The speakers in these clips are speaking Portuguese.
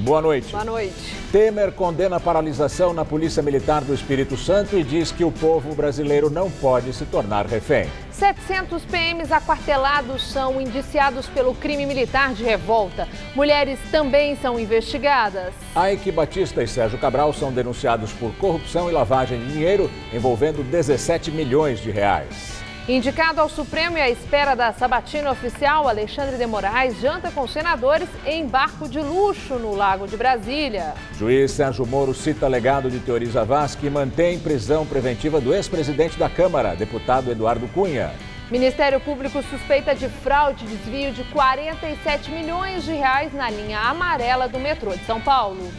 Boa noite. Boa noite. Temer condena a paralisação na Polícia Militar do Espírito Santo e diz que o povo brasileiro não pode se tornar refém. 700 PMs aquartelados são indiciados pelo crime militar de revolta. Mulheres também são investigadas. Eike Batista e Sérgio Cabral são denunciados por corrupção e lavagem de dinheiro envolvendo 17 milhões de reais. Indicado ao Supremo e à espera da sabatina oficial, Alexandre de Moraes janta com senadores em barco de luxo no Lago de Brasília. Juiz Sérgio Moro cita legado de Teori Zavascki e mantém prisão preventiva do ex-presidente da Câmara, deputado Eduardo Cunha. Ministério Público suspeita de fraude e desvio de 47 milhões de reais na linha amarela do metrô de São Paulo.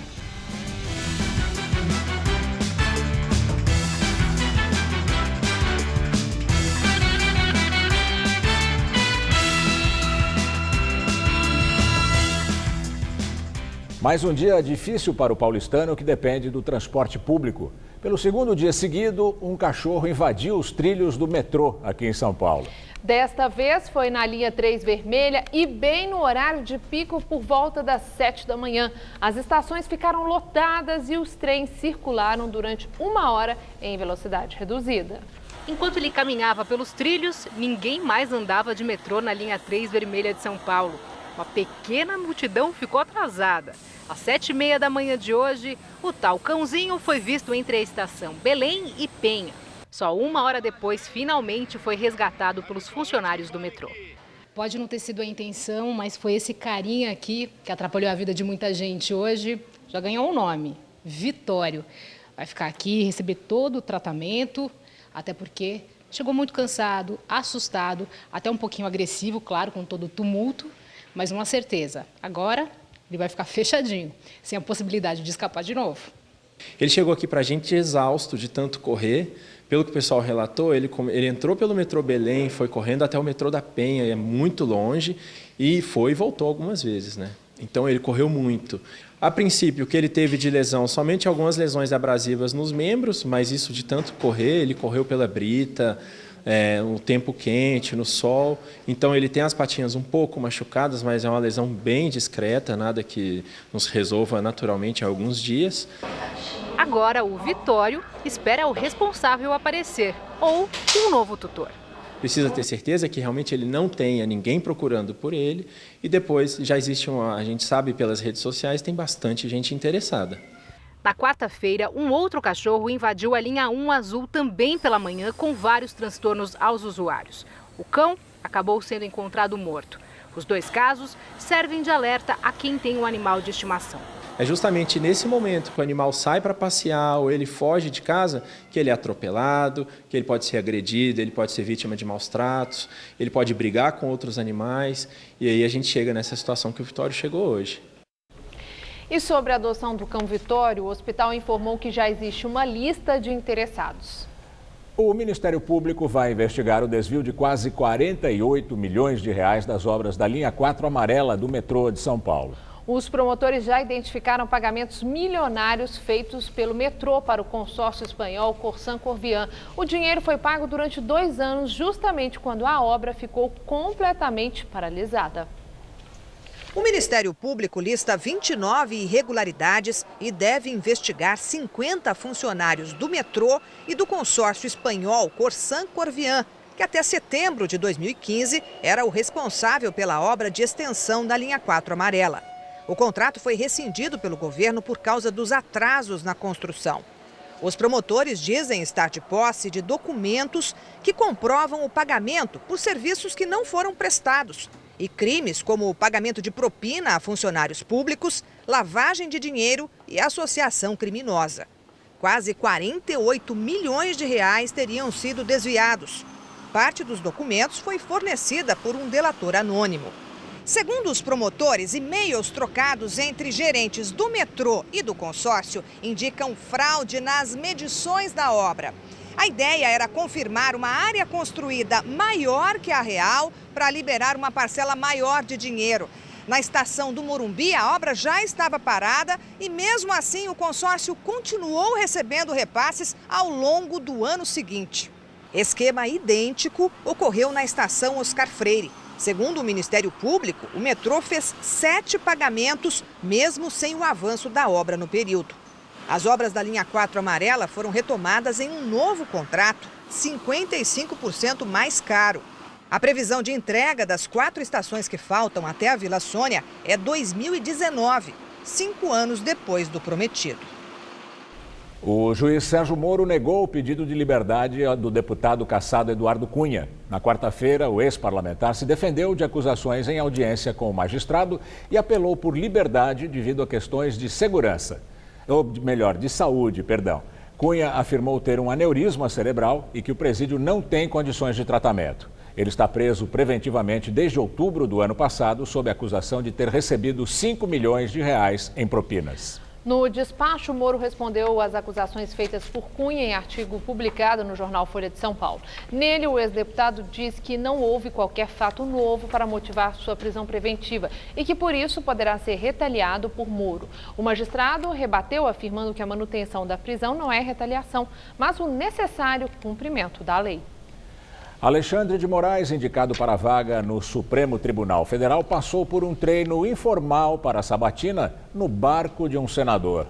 Mais um dia difícil para o paulistano que depende do transporte público. Pelo segundo dia seguido, um cachorro invadiu os trilhos do metrô aqui em São Paulo. Desta vez foi na linha 3 vermelha e bem no horário de pico por volta das 7 da manhã. As estações ficaram lotadas e os trens circularam durante 1 hora em velocidade reduzida. Enquanto ele caminhava pelos trilhos, ninguém mais andava de metrô na linha 3 vermelha de São Paulo. Uma pequena multidão ficou atrasada. Às 7h30 da manhã de hoje, o tal cãozinho foi visto entre a estação Belém e Penha. Só 1 hora depois, finalmente foi resgatado pelos funcionários do metrô. Pode não ter sido a intenção, mas foi esse carinha aqui que atrapalhou a vida de muita gente hoje. Já ganhou um nome, Vitório. Vai ficar aqui, receber todo o tratamento, até porque chegou muito cansado, assustado, até um pouquinho agressivo, claro, com todo o tumulto. Mas uma certeza, agora ele vai ficar fechadinho, sem a possibilidade de escapar de novo. Ele chegou aqui para a gente exausto de tanto correr. Pelo que o pessoal relatou, ele entrou pelo metrô Belém, foi correndo até o metrô da Penha, é muito longe, e foi e voltou algumas vezes, né? Então ele correu muito. A princípio, o que ele teve de lesão, somente algumas lesões abrasivas nos membros, mas isso de tanto correr, ele correu pela brita, no tempo quente, no sol. Então ele tem as patinhas um pouco machucadas, mas é uma lesão bem discreta, nada que nos resolva naturalmente em alguns dias. Agora o Vitório espera o responsável aparecer, ou um novo tutor. Precisa ter certeza que realmente ele não tenha ninguém procurando por ele, e depois já existe a gente sabe pelas redes sociais, tem bastante gente interessada. Na quarta-feira, um outro cachorro invadiu a linha 1 azul também pela manhã, com vários transtornos aos usuários. O cão acabou sendo encontrado morto. Os 2 casos servem de alerta a quem tem um animal de estimação. É justamente nesse momento que o animal sai para passear ou ele foge de casa que ele é atropelado, que ele pode ser agredido, ele pode ser vítima de maus tratos, ele pode brigar com outros animais, e aí a gente chega nessa situação que o Vitório chegou hoje. E sobre a adoção do cão Vitório, o hospital informou que já existe uma lista de interessados. O Ministério Público vai investigar o desvio de quase 48 milhões de reais das obras da linha 4 amarela do metrô de São Paulo. Os promotores já identificaram pagamentos milionários feitos pelo metrô para o consórcio espanhol Corsan Corviam. O dinheiro foi pago durante 2 anos, justamente quando a obra ficou completamente paralisada. O Ministério Público lista 29 irregularidades e deve investigar 50 funcionários do metrô e do consórcio espanhol Corsan Corviam, que até setembro de 2015 era o responsável pela obra de extensão da linha 4 amarela. O contrato foi rescindido pelo governo por causa dos atrasos na construção. Os promotores dizem estar de posse de documentos que comprovam o pagamento por serviços que não foram prestados. E crimes como o pagamento de propina a funcionários públicos, lavagem de dinheiro e associação criminosa. Quase 48 milhões de reais teriam sido desviados. Parte dos documentos foi fornecida por um delator anônimo. Segundo os promotores, e-mails trocados entre gerentes do metrô e do consórcio indicam fraude nas medições da obra. A ideia era confirmar uma área construída maior que a real para liberar uma parcela maior de dinheiro. Na estação do Morumbi, a obra já estava parada e, mesmo assim, o consórcio continuou recebendo repasses ao longo do ano seguinte. Esquema idêntico ocorreu na estação Oscar Freire. Segundo o Ministério Público, o metrô fez 7 pagamentos, mesmo sem o avanço da obra no período. As obras da linha 4 amarela foram retomadas em um novo contrato, 55% mais caro. A previsão de entrega das 4 estações que faltam até a Vila Sônia é 2019, 5 anos depois do prometido. O juiz Sérgio Moro negou o pedido de liberdade do deputado cassado Eduardo Cunha. Na quarta-feira, o ex-parlamentar se defendeu de acusações em audiência com o magistrado e apelou por liberdade devido a questões de segurança. Ou melhor, de saúde, perdão. Cunha afirmou ter um aneurisma cerebral e que o presídio não tem condições de tratamento. Ele está preso preventivamente desde outubro do ano passado sob a acusação de ter recebido 5 milhões de reais em propinas. No despacho, Moro respondeu às acusações feitas por Cunha em artigo publicado no jornal Folha de São Paulo. Nele, o ex-deputado diz que não houve qualquer fato novo para motivar sua prisão preventiva e que, por isso, poderá ser retaliado por Moro. O magistrado rebateu, afirmando que a manutenção da prisão não é retaliação, mas o necessário cumprimento da lei. Alexandre de Moraes, indicado para a vaga no Supremo Tribunal Federal, passou por um treino informal para a sabatina no barco de um senador.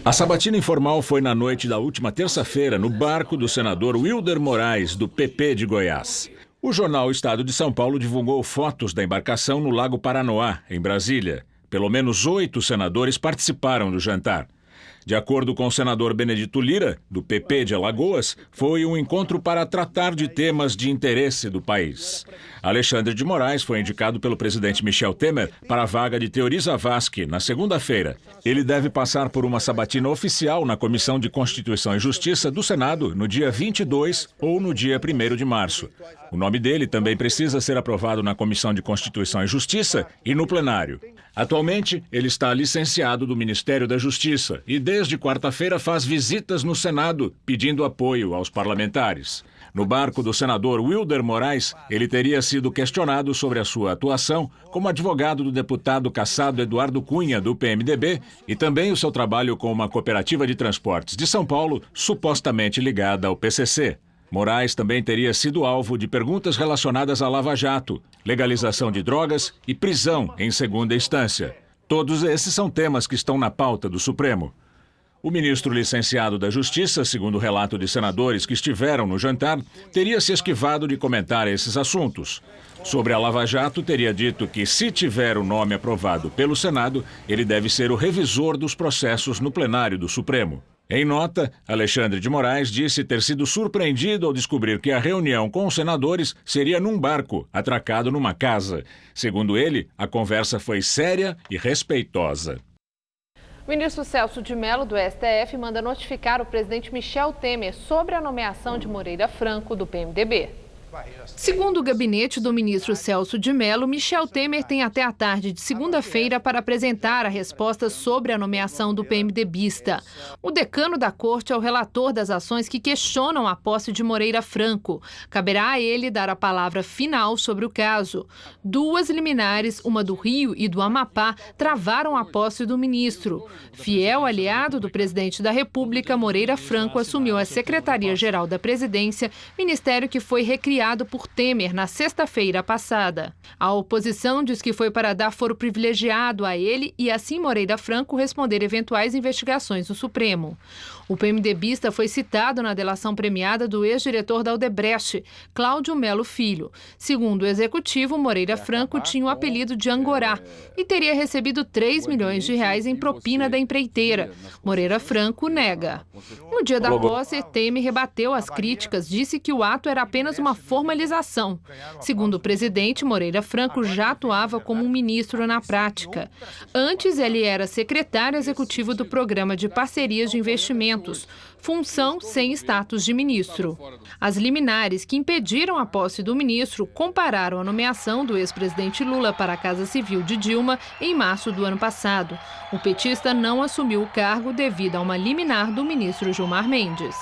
A sabatina informal foi na noite da última terça-feira no barco do senador Wilder Moraes, do PP de Goiás. O jornal Estado de São Paulo divulgou fotos da embarcação no Lago Paranoá, em Brasília. Pelo menos 8 senadores participaram do jantar. De acordo com o senador Benedito Lira, do PP de Alagoas, foi um encontro para tratar de temas de interesse do país. Alexandre de Moraes foi indicado pelo presidente Michel Temer para a vaga de Teori Zavascki na segunda-feira. Ele deve passar por uma sabatina oficial na Comissão de Constituição e Justiça do Senado no dia 22 ou no dia 1º de março. O nome dele também precisa ser aprovado na Comissão de Constituição e Justiça e no plenário. Atualmente, ele está licenciado do Ministério da Justiça e desde quarta-feira faz visitas no Senado pedindo apoio aos parlamentares. No barco do senador Wilder Moraes, ele teria sido questionado sobre a sua atuação como advogado do deputado cassado Eduardo Cunha, do PMDB, e também o seu trabalho com uma cooperativa de transportes de São Paulo, supostamente ligada ao PCC. Moraes também teria sido alvo de perguntas relacionadas à Lava Jato, legalização de drogas e prisão em segunda instância. Todos esses são temas que estão na pauta do Supremo. O ministro licenciado da Justiça, segundo o relato de senadores que estiveram no jantar, teria se esquivado de comentar esses assuntos. Sobre a Lava Jato, teria dito que, se tiver o nome aprovado pelo Senado, ele deve ser o revisor dos processos no plenário do Supremo. Em nota, Alexandre de Moraes disse ter sido surpreendido ao descobrir que a reunião com os senadores seria num barco, atracado numa casa. Segundo ele, a conversa foi séria e respeitosa. O ministro Celso de Mello, do STF, manda notificar o presidente Michel Temer sobre a nomeação de Moreira Franco, do PMDB. Segundo o gabinete do ministro Celso de Mello, Michel Temer tem até a tarde de segunda-feira para apresentar a resposta sobre a nomeação do PMDBista. O decano da corte é o relator das ações que questionam a posse de Moreira Franco. Caberá a ele dar a palavra final sobre o caso. 2 liminares, uma do Rio e do Amapá, travaram a posse do ministro. Fiel aliado do presidente da República, Moreira Franco assumiu a Secretaria-Geral da Presidência, ministério que foi recriado por Temer na sexta-feira passada. A oposição diz que foi para dar foro privilegiado a ele e assim Moreira Franco responder eventuais investigações no Supremo. O PMDBista foi citado na delação premiada do ex-diretor da Odebrecht, Cláudio Melo Filho. Segundo o executivo, Moreira Franco tinha o apelido de Angorá e teria recebido 3 milhões de reais em propina da empreiteira. Moreira Franco nega. No dia da posse, Temer rebateu as críticas, disse que o ato era apenas uma formalização. Segundo o presidente, Moreira Franco já atuava como um ministro na prática. Antes, ele era secretário executivo do Programa de Parcerias de Investimentos, função sem status de ministro. As liminares que impediram a posse do ministro compararam a nomeação do ex-presidente Lula para a Casa Civil de Dilma em março do ano passado. O petista não assumiu o cargo devido a uma liminar do ministro Gilmar Mendes.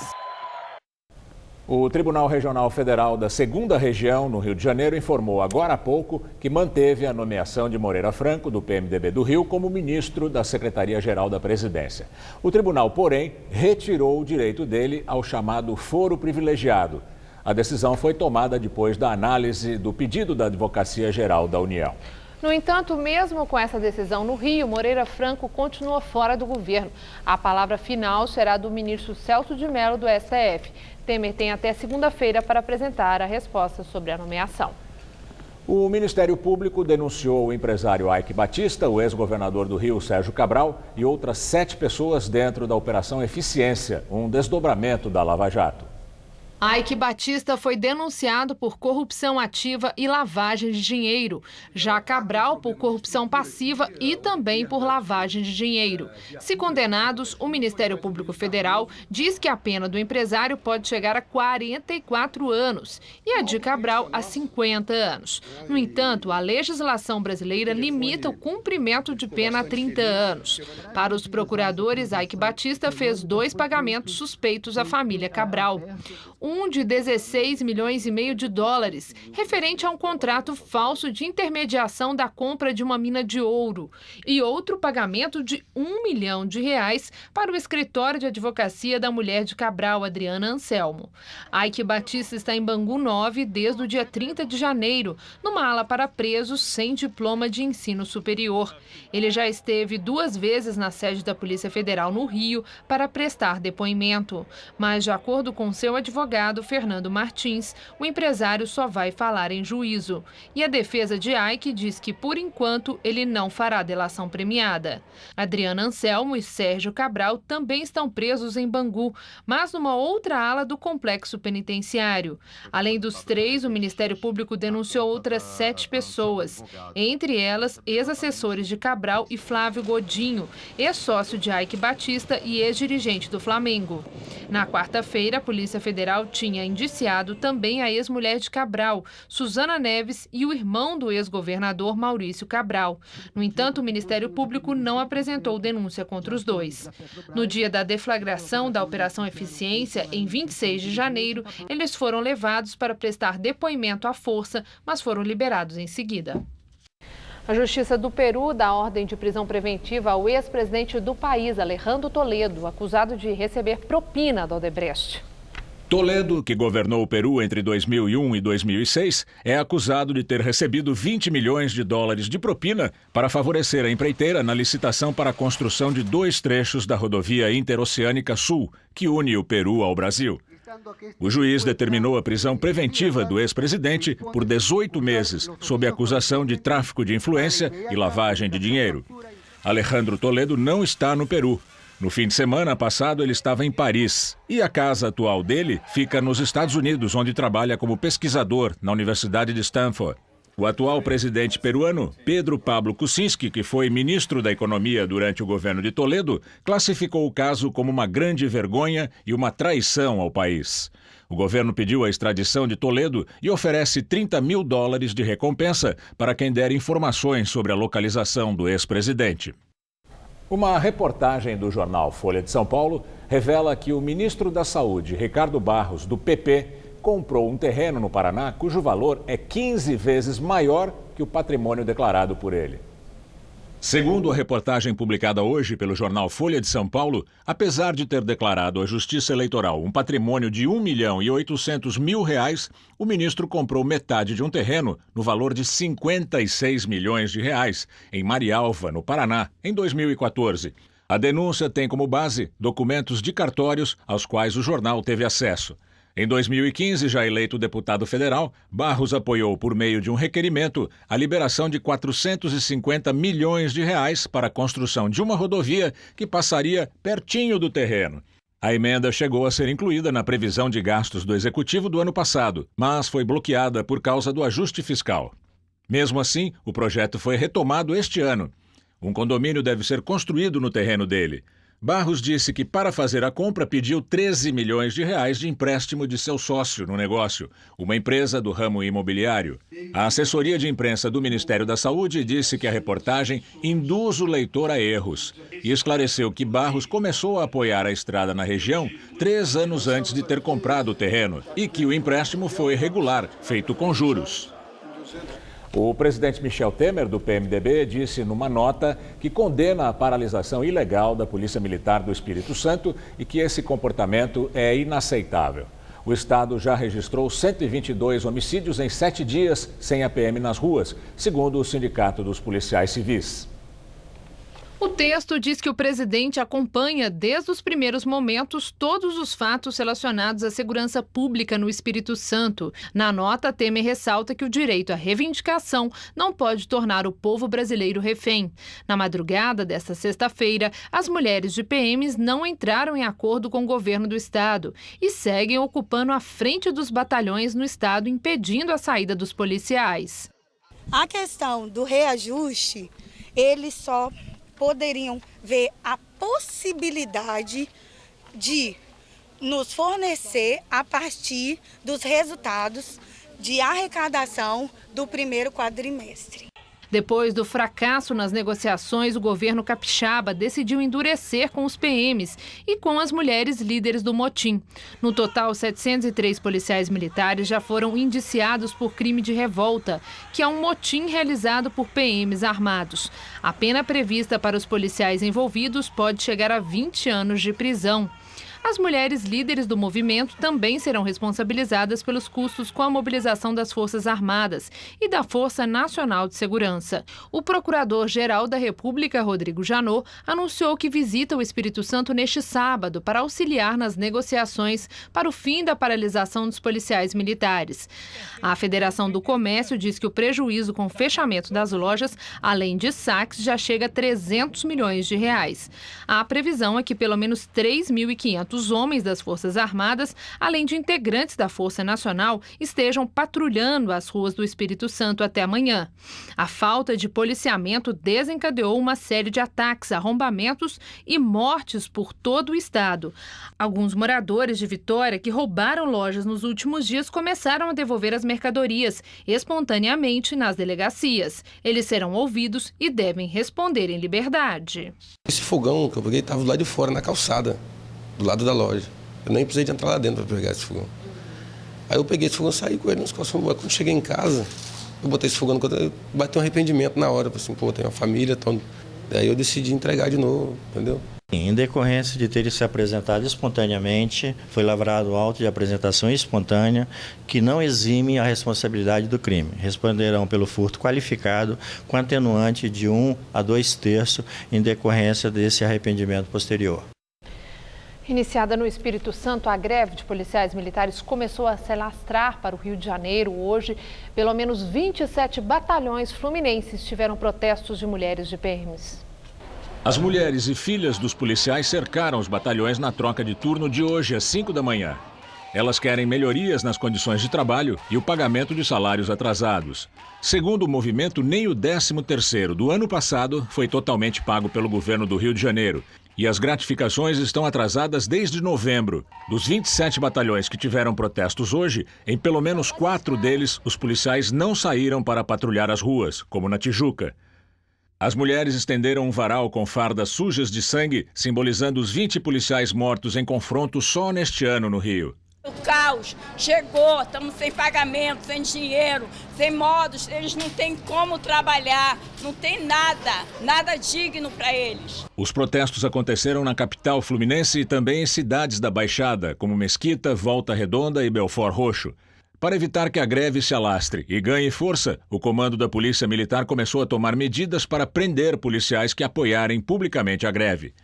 O Tribunal Regional Federal da 2ª Região, no Rio de Janeiro, informou agora há pouco que manteve a nomeação de Moreira Franco, do PMDB do Rio, como ministro da Secretaria-Geral da Presidência. O tribunal, porém, retirou o direito dele ao chamado foro privilegiado. A decisão foi tomada depois da análise do pedido da Advocacia Geral da União. No entanto, mesmo com essa decisão no Rio, Moreira Franco continua fora do governo. A palavra final será do ministro Celso de Mello, do STF. Temer tem até segunda-feira para apresentar a resposta sobre a nomeação. O Ministério Público denunciou o empresário Eike Batista, o ex-governador do Rio, Sérgio Cabral, e outras 7 pessoas dentro da Operação Eficiência, um desdobramento da Lava Jato. Eike Batista foi denunciado por corrupção ativa e lavagem de dinheiro. Já Cabral por corrupção passiva e também por lavagem de dinheiro. Se condenados, o Ministério Público Federal diz que a pena do empresário pode chegar a 44 anos e a de Cabral a 50 anos. No entanto, a legislação brasileira limita o cumprimento de pena a 30 anos. Para os procuradores, Eike Batista fez 2 pagamentos suspeitos à família Cabral. Um de 16 milhões e meio de dólares, referente a um contrato falso de intermediação da compra de uma mina de ouro, e outro pagamento de R$1 milhão para o escritório de advocacia da mulher de Cabral, Adriana Anselmo. Eike Batista está em Bangu 9 desde o dia 30 de janeiro, numa ala para presos sem diploma de ensino superior. Ele já esteve 2 vezes na sede da Polícia Federal no Rio para prestar depoimento, mas de acordo com seu advogado, Fernando Martins, o empresário só vai falar em juízo. E a defesa de Eike diz que, por enquanto, ele não fará delação premiada. Adriana Anselmo e Sérgio Cabral também estão presos em Bangu, mas numa outra ala do complexo penitenciário. Além dos 3, o Ministério Público denunciou outras 7 pessoas, entre elas ex-assessores de Cabral e Flávio Godinho, ex-sócio de Eike Batista e ex-dirigente do Flamengo. Na quarta-feira, a Polícia Federal tinha indiciado também a ex-mulher de Cabral, Suzana Neves, e o irmão do ex-governador Maurício Cabral. No entanto, o Ministério Público não apresentou denúncia contra os 2. No dia da deflagração da Operação Eficiência, em 26 de janeiro, eles foram levados para prestar depoimento à força, mas foram liberados em seguida. A Justiça do Peru dá ordem de prisão preventiva ao ex-presidente do país, Alejandro Toledo, acusado de receber propina da Odebrecht. Toledo, que governou o Peru entre 2001 e 2006, é acusado de ter recebido 20 milhões de dólares de propina para favorecer a empreiteira na licitação para a construção de 2 trechos da rodovia Interoceânica Sul, que une o Peru ao Brasil. O juiz determinou a prisão preventiva do ex-presidente por 18 meses, sob acusação de tráfico de influência e lavagem de dinheiro. Alejandro Toledo não está no Peru. No fim de semana passado, ele estava em Paris. E a casa atual dele fica nos Estados Unidos, onde trabalha como pesquisador na Universidade de Stanford. O atual presidente peruano, Pedro Pablo Kuczynski, que foi ministro da Economia durante o governo de Toledo, classificou o caso como uma grande vergonha e uma traição ao país. O governo pediu a extradição de Toledo e oferece 30 mil dólares de recompensa para quem der informações sobre a localização do ex-presidente. Uma reportagem do jornal Folha de São Paulo revela que o ministro da Saúde, Ricardo Barros, do PP, comprou um terreno no Paraná cujo valor é 15 vezes maior que o patrimônio declarado por ele. Segundo a reportagem publicada hoje pelo jornal Folha de São Paulo, apesar de ter declarado à Justiça Eleitoral um patrimônio de R$ 1.800.000, o ministro comprou metade de um terreno no valor de R$ 56 milhões em Marialva, no Paraná, em 2014. A denúncia tem como base documentos de cartórios aos quais o jornal teve acesso. Em 2015, já eleito deputado federal, Barros apoiou, por meio de um requerimento, a liberação de R$ 450 milhões para a construção de uma rodovia que passaria pertinho do terreno. A emenda chegou a ser incluída na previsão de gastos do Executivo do ano passado, mas foi bloqueada por causa do ajuste fiscal. Mesmo assim, o projeto foi retomado este ano. Um condomínio deve ser construído no terreno dele. Barros disse que, para fazer a compra, pediu R$ 13 milhões de empréstimo de seu sócio no negócio, uma empresa do ramo imobiliário. A assessoria de imprensa do Ministério da Saúde disse que a reportagem induz o leitor a erros e esclareceu que Barros começou a apoiar a estrada na região 3 anos antes de ter comprado o terreno e que o empréstimo foi regular, feito com juros. O presidente Michel Temer, do PMDB, disse numa nota que condena a paralisação ilegal da Polícia Militar do Espírito Santo e que esse comportamento é inaceitável. O estado já registrou 122 homicídios em 7 dias sem a PM nas ruas, segundo o Sindicato dos Policiais Civis. O texto diz que o presidente acompanha desde os primeiros momentos todos os fatos relacionados à segurança pública no Espírito Santo. Na nota, Temer ressalta que o direito à reivindicação não pode tornar o povo brasileiro refém. Na madrugada desta sexta-feira, as mulheres de PMs não entraram em acordo com o governo do estado e seguem ocupando a frente dos batalhões no estado, impedindo a saída dos policiais. A questão do reajuste, eles só poderiam ver a possibilidade de nos fornecer a partir dos resultados de arrecadação do primeiro quadrimestre. Depois do fracasso nas negociações, o governo capixaba decidiu endurecer com os PMs e com as mulheres líderes do motim. No total, 703 policiais militares já foram indiciados por crime de revolta, que é um motim realizado por PMs armados. A pena prevista para os policiais envolvidos pode chegar a 20 anos de prisão. As mulheres líderes do movimento também serão responsabilizadas pelos custos com a mobilização das Forças Armadas e da Força Nacional de Segurança. O Procurador-Geral da República, Rodrigo Janot, anunciou que visita o Espírito Santo neste sábado para auxiliar nas negociações para o fim da paralisação dos policiais militares. A Federação do Comércio diz que o prejuízo com o fechamento das lojas, além de saques, já chega a 300 milhões de reais. A previsão é que pelo menos 3.500 homens das Forças Armadas, além de integrantes da Força Nacional, estejam patrulhando as ruas do Espírito Santo até amanhã. A falta de policiamento desencadeou uma série de ataques, arrombamentos e mortes por todo o estado. Alguns moradores de Vitória que roubaram lojas nos últimos dias começaram a devolver as mercadorias espontaneamente nas delegacias. Eles serão ouvidos e devem responder em liberdade. Esse fogão que eu peguei estava do lado de fora, na calçada, do lado da loja. Eu nem precisei de entrar lá dentro para pegar esse fogão. Aí eu peguei esse fogão e saí com ele nas costas. Quando cheguei em casa, eu botei esse fogão no canto, eu bati um arrependimento na hora. Assim, pô, tem uma família, então... Daí eu decidi entregar de novo, entendeu? Em decorrência de ter se apresentado espontaneamente, foi lavrado auto de apresentação espontânea que não exime a responsabilidade do crime. Responderão pelo furto qualificado com atenuante de 1 a 2/3 em decorrência desse arrependimento posterior. Iniciada no Espírito Santo, a greve de policiais militares começou a se alastrar para o Rio de Janeiro. Hoje, pelo menos 27 batalhões fluminenses tiveram protestos de mulheres de PMs. As mulheres e filhas dos policiais cercaram os batalhões na troca de turno de hoje, às 5 da manhã. Elas querem melhorias nas condições de trabalho e o pagamento de salários atrasados. Segundo o movimento, nem o 13º do ano passado foi totalmente pago pelo governo do Rio de Janeiro. E as gratificações estão atrasadas desde novembro. Dos 27 batalhões que tiveram protestos hoje, em pelo menos 4 deles, os policiais não saíram para patrulhar as ruas, como na Tijuca. As mulheres estenderam um varal com fardas sujas de sangue, simbolizando os 20 policiais mortos em confronto só neste ano no Rio. O caos chegou, estamos sem pagamento, sem dinheiro, sem modos, eles não têm como trabalhar, não tem nada digno para eles. Os protestos aconteceram na capital fluminense e também em cidades da Baixada, como Mesquita, Volta Redonda e Belford Roxo. Para evitar que a greve se alastre e ganhe força, o comando da Polícia Militar começou a tomar medidas para prender policiais que apoiarem publicamente a greve.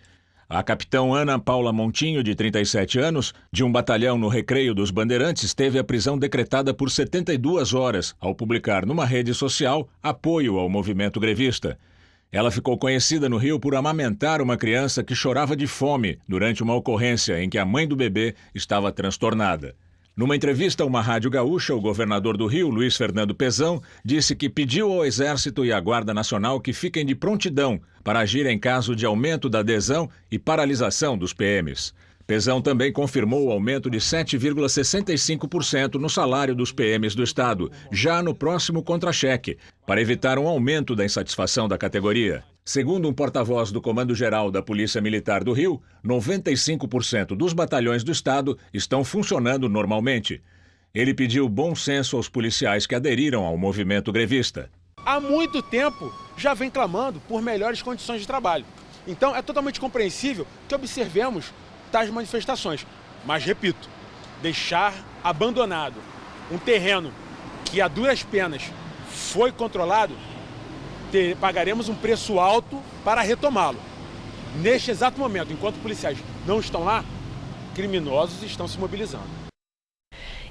A capitão Ana Paula Montinho, de 37 anos, de um batalhão no Recreio dos Bandeirantes, teve a prisão decretada por 72 horas ao publicar numa rede social apoio ao movimento grevista. Ela ficou conhecida no Rio por amamentar uma criança que chorava de fome durante uma ocorrência em que a mãe do bebê estava transtornada. Numa entrevista a uma rádio gaúcha, o governador do Rio, Luiz Fernando Pezão, disse que pediu ao Exército e à Guarda Nacional que fiquem de prontidão para agir em caso de aumento da adesão e paralisação dos PMs. Pezão também confirmou o aumento de 7,65% no salário dos PMs do Estado, já no próximo contra-cheque, para evitar um aumento da insatisfação da categoria. Segundo um porta-voz do Comando-Geral da Polícia Militar do Rio, 95% dos batalhões do Estado estão funcionando normalmente. Ele pediu bom senso aos policiais que aderiram ao movimento grevista. Há muito tempo já vem clamando por melhores condições de trabalho. Então é totalmente compreensível que observemos tais manifestações. Mas, repito, deixar abandonado um terreno que a duras penas foi controlado, pagaremos um preço alto para retomá-lo. Neste exato momento, enquanto policiais não estão lá, criminosos estão se mobilizando.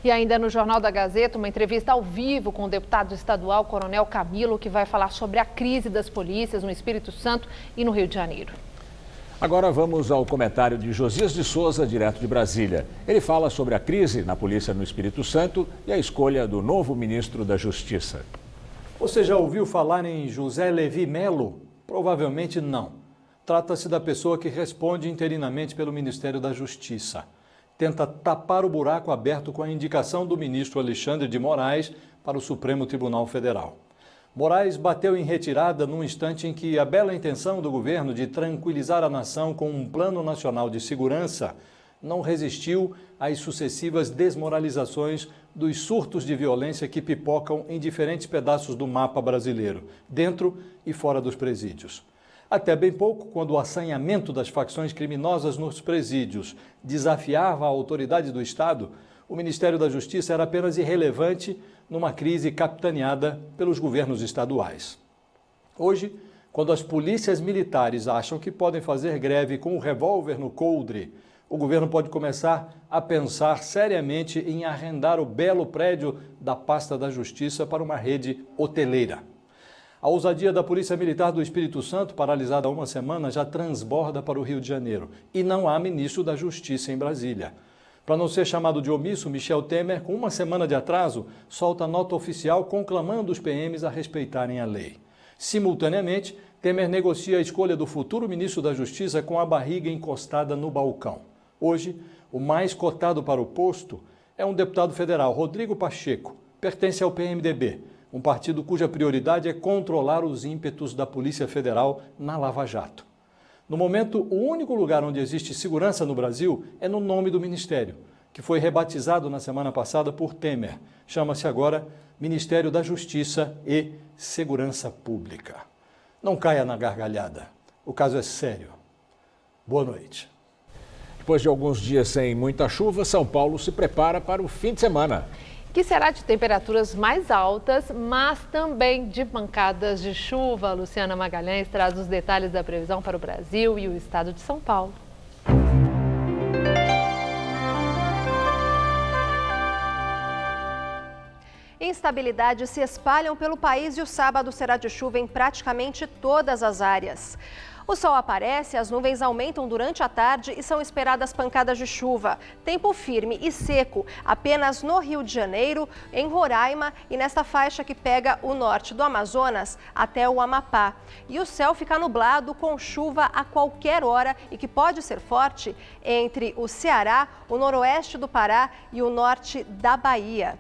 E ainda no Jornal da Gazeta, uma entrevista ao vivo com o deputado estadual Coronel Camilo, que vai falar sobre a crise das polícias no Espírito Santo e no Rio de Janeiro. Agora vamos ao comentário de Josias de Souza, direto de Brasília. Ele fala sobre a crise na polícia no Espírito Santo e a escolha do novo ministro da Justiça. Você já ouviu falar em José Levi Melo? Provavelmente não. Trata-se da pessoa que responde interinamente pelo Ministério da Justiça. Tenta tapar o buraco aberto com a indicação do ministro Alexandre de Moraes para o Supremo Tribunal Federal. Moraes bateu em retirada num instante em que a bela intenção do governo de tranquilizar a nação com um plano nacional de segurança não resistiu às sucessivas desmoralizações dos surtos de violência que pipocam em diferentes pedaços do mapa brasileiro, dentro e fora dos presídios. Até bem pouco, quando o assanhamento das facções criminosas nos presídios desafiava a autoridade do Estado, o Ministério da Justiça era apenas irrelevante numa crise capitaneada pelos governos estaduais. Hoje, quando as polícias militares acham que podem fazer greve com um revólver no coldre, o governo pode começar a pensar seriamente em arrendar o belo prédio da Pasta da Justiça para uma rede hoteleira. A ousadia da Polícia Militar do Espírito Santo, paralisada há uma semana, já transborda para o Rio de Janeiro. E não há ministro da Justiça em Brasília. Para não ser chamado de omisso, Michel Temer, com uma semana de atraso, solta nota oficial conclamando os PMs a respeitarem a lei. Simultaneamente, Temer negocia a escolha do futuro ministro da Justiça com a barriga encostada no balcão. Hoje, o mais cotado para o posto é um deputado federal, Rodrigo Pacheco, pertence ao PMDB. Um partido cuja prioridade é controlar os ímpetos da Polícia Federal na Lava Jato. No momento, o único lugar onde existe segurança no Brasil é no nome do ministério, que foi rebatizado na semana passada por Temer. Chama-se agora Ministério da Justiça e Segurança Pública. Não caia na gargalhada. O caso é sério. Boa noite. Depois de alguns dias sem muita chuva, São Paulo se prepara para o fim de semana. Que será de temperaturas mais altas, mas também de pancadas de chuva. Luciana Magalhães traz os detalhes da previsão para o Brasil e o estado de São Paulo. Instabilidades se espalham pelo país e o sábado será de chuva em praticamente todas as áreas. O sol aparece, as nuvens aumentam durante a tarde e são esperadas pancadas de chuva. Tempo firme e seco apenas no Rio de Janeiro, em Roraima e nesta faixa que pega o norte do Amazonas até o Amapá. E o céu fica nublado com chuva a qualquer hora e que pode ser forte entre o Ceará, o noroeste do Pará e o norte da Bahia.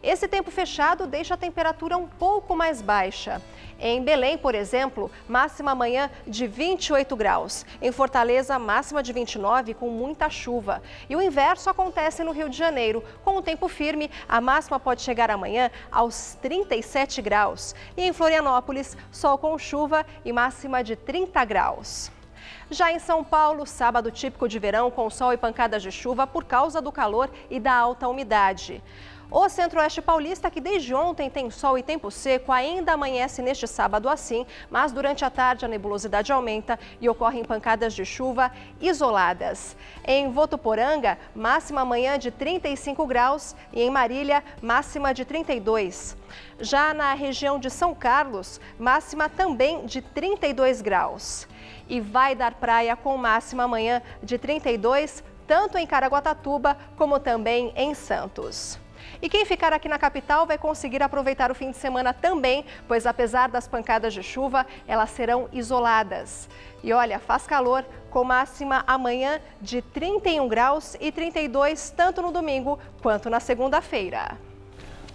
Esse tempo fechado deixa a temperatura um pouco mais baixa. Em Belém, por exemplo, máxima amanhã de 28 graus. Em Fortaleza, máxima de 29 com muita chuva. E o inverso acontece no Rio de Janeiro. Com o tempo firme, a máxima pode chegar amanhã aos 37 graus. E em Florianópolis, sol com chuva e máxima de 30 graus. Já em São Paulo, sábado típico de verão com sol e pancadas de chuva por causa do calor e da alta umidade. O Centro-Oeste paulista, que desde ontem tem sol e tempo seco, ainda amanhece neste sábado assim, mas durante a tarde a nebulosidade aumenta e ocorrem pancadas de chuva isoladas. Em Votuporanga, máxima amanhã de 35 graus e em Marília, máxima de 32. Já na região de São Carlos, máxima também de 32 graus. E vai dar praia com máxima amanhã de 32, tanto em Caraguatatuba como também em Santos. E quem ficar aqui na capital vai conseguir aproveitar o fim de semana também, pois apesar das pancadas de chuva, elas serão isoladas. E olha, faz calor, com máxima amanhã de 31 graus e 32, tanto no domingo quanto na segunda-feira.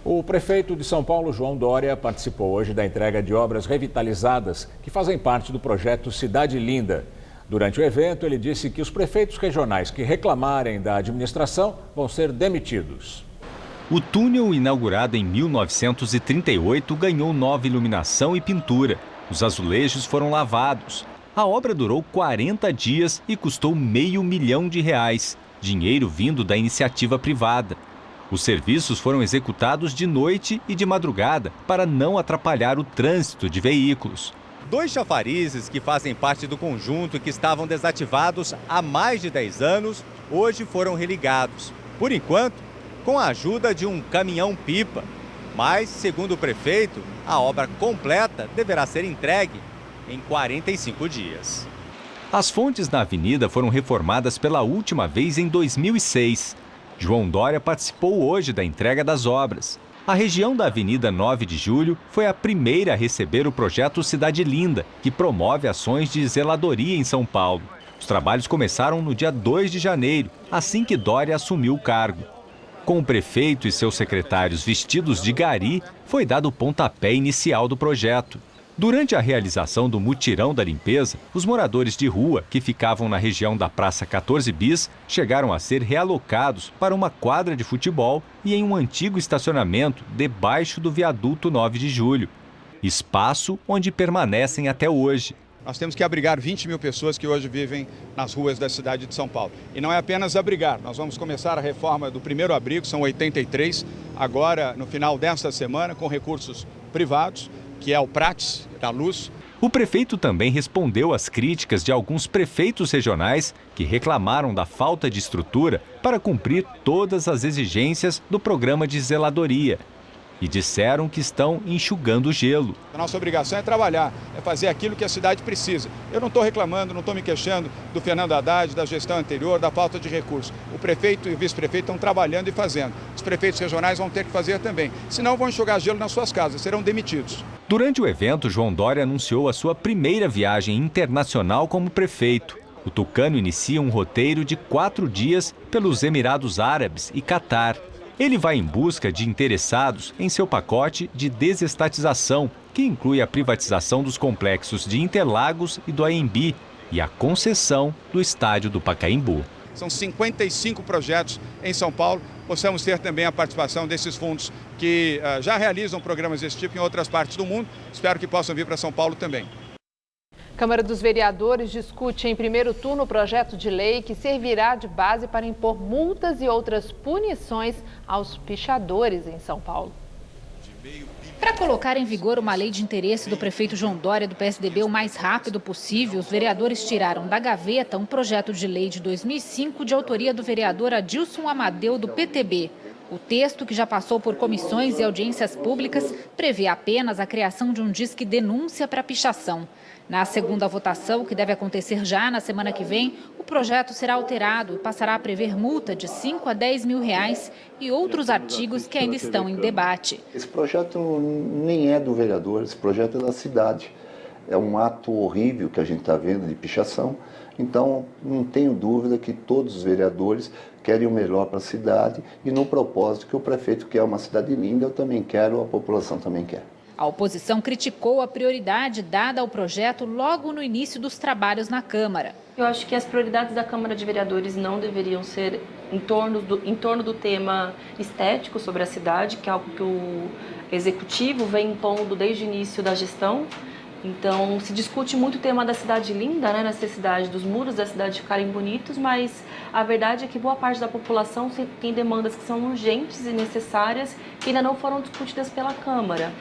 O prefeito de São Paulo, João Dória, participou hoje da entrega de obras revitalizadas que fazem parte do projeto Cidade Linda. Durante o evento, ele disse que os prefeitos regionais que reclamarem da administração vão ser demitidos. O túnel, inaugurado em 1938, ganhou nova iluminação e pintura. Os azulejos foram lavados. A obra durou 40 dias e custou R$500 mil. dinheiro vindo da iniciativa privada. Os serviços foram executados de noite e de madrugada para não atrapalhar o trânsito de veículos. 2 chafarizes que fazem parte do conjunto e que estavam desativados há mais de 10 anos, hoje foram religados. Por enquanto, com a ajuda de um caminhão-pipa. Mas, segundo o prefeito, a obra completa deverá ser entregue em 45 dias. As fontes na avenida foram reformadas pela última vez em 2006. João Dória participou hoje da entrega das obras. A região da Avenida 9 de Julho foi a primeira a receber o projeto Cidade Linda, que promove ações de zeladoria em São Paulo. Os trabalhos começaram no dia 2 de janeiro, assim que Dória assumiu o cargo. Com o prefeito e seus secretários vestidos de gari, foi dado o pontapé inicial do projeto. Durante a realização do mutirão da limpeza, os moradores de rua que ficavam na região da Praça 14 Bis chegaram a ser realocados para uma quadra de futebol e em um antigo estacionamento debaixo do viaduto 9 de Julho. Espaço onde permanecem até hoje. Nós temos que abrigar 20 mil pessoas que hoje vivem nas ruas da cidade de São Paulo. E não é apenas abrigar, nós vamos começar a reforma do primeiro abrigo, são 83, agora no final desta semana, com recursos privados, que é o Prates, da Luz. O prefeito também respondeu às críticas de alguns prefeitos regionais que reclamaram da falta de estrutura para cumprir todas as exigências do programa de zeladoria. E disseram que estão enxugando o gelo. A nossa obrigação é trabalhar, é fazer aquilo que a cidade precisa. Eu não estou reclamando, não estou me queixando do Fernando Haddad, da gestão anterior, da falta de recursos. O prefeito e o vice-prefeito estão trabalhando e fazendo. Os prefeitos regionais vão ter que fazer também. Senão vão enxugar gelo nas suas casas, serão demitidos. Durante o evento, João Dória anunciou a sua primeira viagem internacional como prefeito. O tucano inicia um roteiro de 4 dias pelos Emirados Árabes e Catar. Ele vai em busca de interessados em seu pacote de desestatização, que inclui a privatização dos complexos de Interlagos e do Anhembi e a concessão do estádio do Pacaembu. São 55 projetos em São Paulo. Possamos ter também a participação desses fundos que já realizam programas desse tipo em outras partes do mundo. Espero que possam vir para São Paulo também. Câmara dos Vereadores discute em primeiro turno o projeto de lei que servirá de base para impor multas e outras punições aos pichadores em São Paulo. Para colocar em vigor uma lei de interesse do prefeito João Dória do PSDB o mais rápido possível, os vereadores tiraram da gaveta um projeto de lei de 2005 de autoria do vereador Adilson Amadeu do PTB. O texto, que já passou por comissões e audiências públicas, prevê apenas a criação de um disque denúncia para pichação. Na segunda votação, que deve acontecer já na semana que vem, o projeto será alterado e passará a prever multa de 5 a 10 mil reais e outros artigos que ainda estão em debate. Esse projeto nem é do vereador, esse projeto é da cidade. É um ato horrível que a gente está vendo de pichação. Então, não tenho dúvida que todos os vereadores querem o melhor para a cidade e no propósito que o prefeito quer uma cidade linda, eu também quero, a população também quer. A oposição criticou a prioridade dada ao projeto logo no início dos trabalhos na Câmara. Eu acho que as prioridades da Câmara de Vereadores não deveriam ser em torno do tema estético sobre a cidade, que é algo que o Executivo vem impondo desde o início da gestão. Então, se discute muito o tema da cidade linda, né, a necessidade dos muros da cidade ficarem bonitos, mas a verdade é que boa parte da população tem demandas que são urgentes e necessárias que ainda não foram discutidas pela Câmara.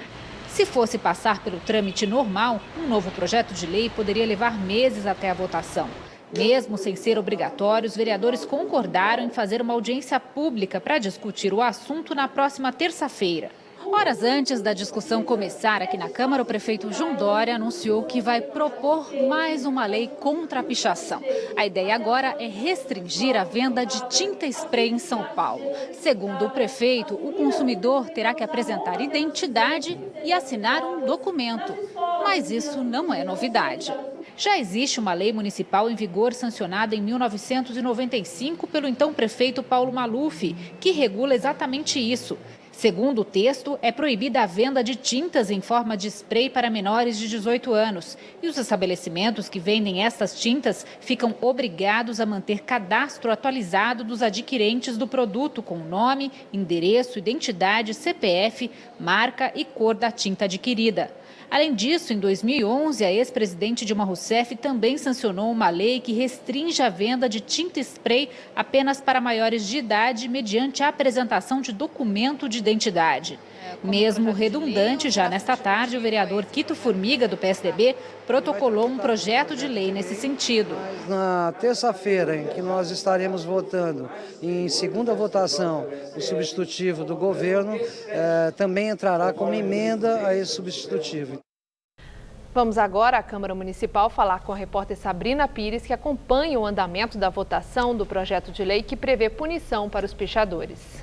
Se fosse passar pelo trâmite normal, um novo projeto de lei poderia levar meses até a votação. Mesmo sem ser obrigatório, os vereadores concordaram em fazer uma audiência pública para discutir o assunto na próxima terça-feira. Horas antes da discussão começar aqui na Câmara, o prefeito João Dória anunciou que vai propor mais uma lei contra a pichação. A ideia agora é restringir a venda de tinta spray em São Paulo. Segundo o prefeito, o consumidor terá que apresentar identidade e assinar um documento. Mas isso não é novidade. Já existe uma lei municipal em vigor sancionada em 1995 pelo então prefeito Paulo Maluf, que regula exatamente isso. Segundo o texto, é proibida a venda de tintas em forma de spray para menores de 18 anos. E os estabelecimentos que vendem essas tintas ficam obrigados a manter cadastro atualizado dos adquirentes do produto com nome, endereço, identidade, CPF, marca e cor da tinta adquirida. Além disso, em 2011, a ex-presidente Dilma Rousseff também sancionou uma lei que restringe a venda de tinta spray apenas para maiores de idade mediante a apresentação de documento de identidade. Mesmo redundante, já nesta tarde, o vereador Quito Formiga, do PSDB, protocolou um projeto de lei nesse sentido. Na terça-feira, em que nós estaremos votando em segunda votação o substitutivo do governo, também entrará como emenda a esse substitutivo. Vamos agora à Câmara Municipal falar com a repórter Sabrina Pires, que acompanha o andamento da votação do projeto de lei que prevê punição para os pichadores.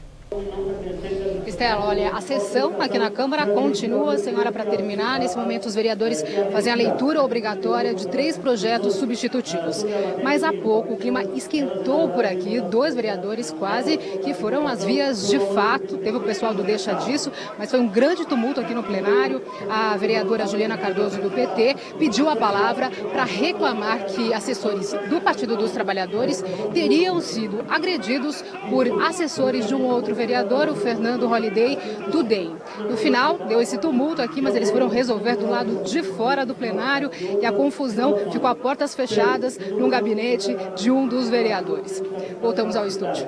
Estela, olha, a sessão aqui na Câmara continua, senhora, para terminar. Nesse momento, os vereadores fazem a leitura obrigatória de 3 projetos substitutivos. Mas há pouco o clima esquentou por aqui, 2 vereadores quase que foram às vias de fato. Teve o pessoal do Deixa Disso, mas foi um grande tumulto aqui no plenário. A vereadora Juliana Cardoso, do PT, pediu a palavra para reclamar que assessores do Partido dos Trabalhadores teriam sido agredidos por assessores de um outro vereador, o Fernando Holliday, do DEM. No final, deu esse tumulto aqui, mas eles foram resolver do lado de fora do plenário e a confusão ficou a portas fechadas no gabinete de um dos vereadores. Voltamos ao estúdio.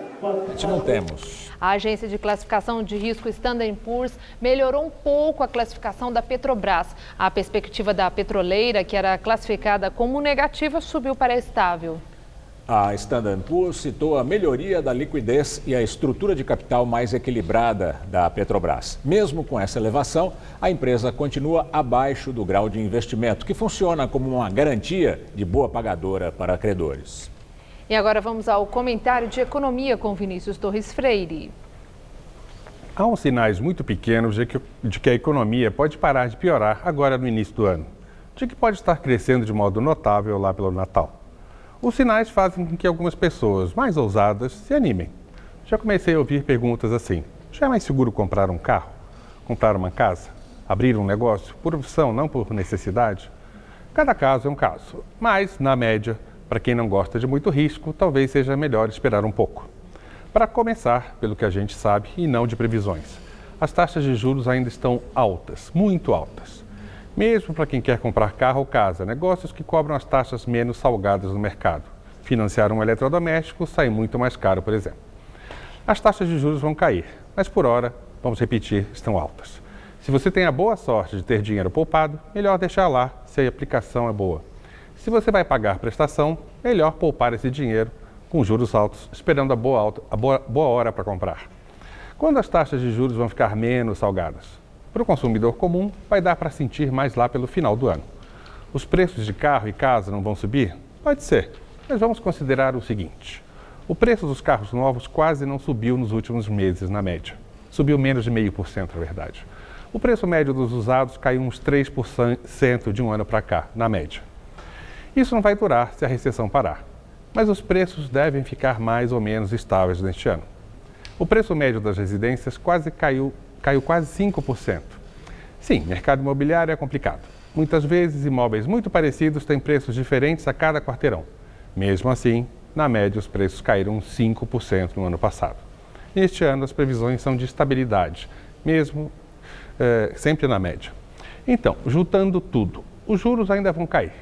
Não temos. A agência de classificação de risco Standard & Poor's melhorou um pouco a classificação da Petrobras. A perspectiva da petroleira, que era classificada como negativa, subiu para estável. A Standard & Poor's citou a melhoria da liquidez e a estrutura de capital mais equilibrada da Petrobras. Mesmo com essa elevação, a empresa continua abaixo do grau de investimento, que funciona como uma garantia de boa pagadora para credores. E agora vamos ao comentário de economia com Vinícius Torres Freire. Há uns sinais muito pequenos de que a economia pode parar de piorar agora no início do ano, de que pode estar crescendo de modo notável lá pelo Natal. Os sinais fazem com que algumas pessoas mais ousadas se animem. Já comecei a ouvir perguntas assim: já é mais seguro comprar um carro? Comprar uma casa? Abrir um negócio? Por opção, não por necessidade? Cada caso é um caso, mas, na média, para quem não gosta de muito risco, talvez seja melhor esperar um pouco. Para começar, pelo que a gente sabe, e não de previsões, as taxas de juros ainda estão altas, muito altas. Mesmo para quem quer comprar carro ou casa, negócios que cobram as taxas menos salgadas no mercado. Financiar um eletrodoméstico sai muito mais caro, por exemplo. As taxas de juros vão cair, mas por hora, vamos repetir, estão altas. Se você tem a boa sorte de ter dinheiro poupado, melhor deixar lá se a aplicação é boa. Se você vai pagar prestação, melhor poupar esse dinheiro com juros altos, esperando a boa hora para comprar. Quando as taxas de juros vão ficar menos salgadas? Para o consumidor comum, vai dar para sentir mais lá pelo final do ano. Os preços de carro e casa não vão subir? Pode ser, mas vamos considerar o seguinte. O preço dos carros novos quase não subiu nos últimos meses, na média. Subiu menos de 0,5%, na verdade. O preço médio dos usados caiu uns 3% de um ano para cá, na média. Isso não vai durar se a recessão parar, mas os preços devem ficar mais ou menos estáveis neste ano. O preço médio das residências caiu quase 5%. Sim, mercado imobiliário é complicado. Muitas vezes, imóveis muito parecidos têm preços diferentes a cada quarteirão. Mesmo assim, na média, os preços caíram 5% no ano passado. Neste ano, as previsões são de estabilidade, mesmo sempre na média. Então, juntando tudo, os juros ainda vão cair.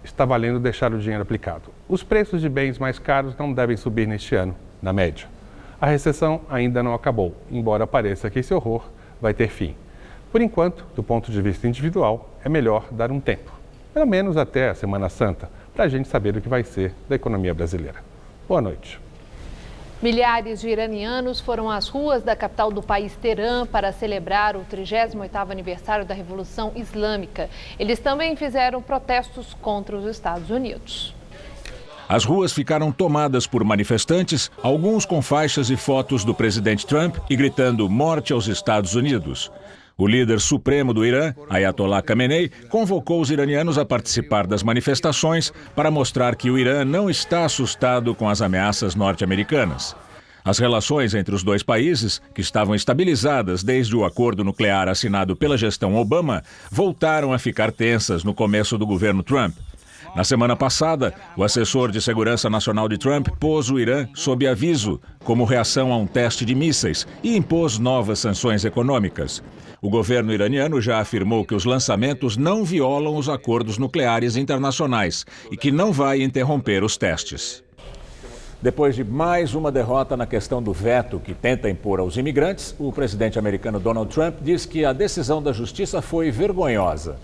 Está valendo deixar o dinheiro aplicado. Os preços de bens mais caros não devem subir neste ano, na média. A recessão ainda não acabou, embora pareça que esse horror vai ter fim. Por enquanto, do ponto de vista individual, é melhor dar um tempo, pelo menos até a Semana Santa, para a gente saber o que vai ser da economia brasileira. Boa noite. Milhares de iranianos foram às ruas da capital do país, Teherã, para celebrar o 38º aniversário da Revolução Islâmica. Eles também fizeram protestos contra os Estados Unidos. As ruas ficaram tomadas por manifestantes, alguns com faixas e fotos do presidente Trump e gritando "Morte aos Estados Unidos". O líder supremo do Irã, Ayatollah Khamenei, convocou os iranianos a participar das manifestações para mostrar que o Irã não está assustado com as ameaças norte-americanas. As relações entre os dois países, que estavam estabilizadas desde o acordo nuclear assinado pela gestão Obama, voltaram a ficar tensas no começo do governo Trump. Na semana passada, o assessor de segurança nacional de Trump pôs o Irã sob aviso como reação a um teste de mísseis e impôs novas sanções econômicas. O governo iraniano já afirmou que os lançamentos não violam os acordos nucleares internacionais e que não vai interromper os testes. Depois de mais uma derrota na questão do veto que tenta impor aos imigrantes, o presidente americano Donald Trump diz que a decisão da justiça foi vergonhosa.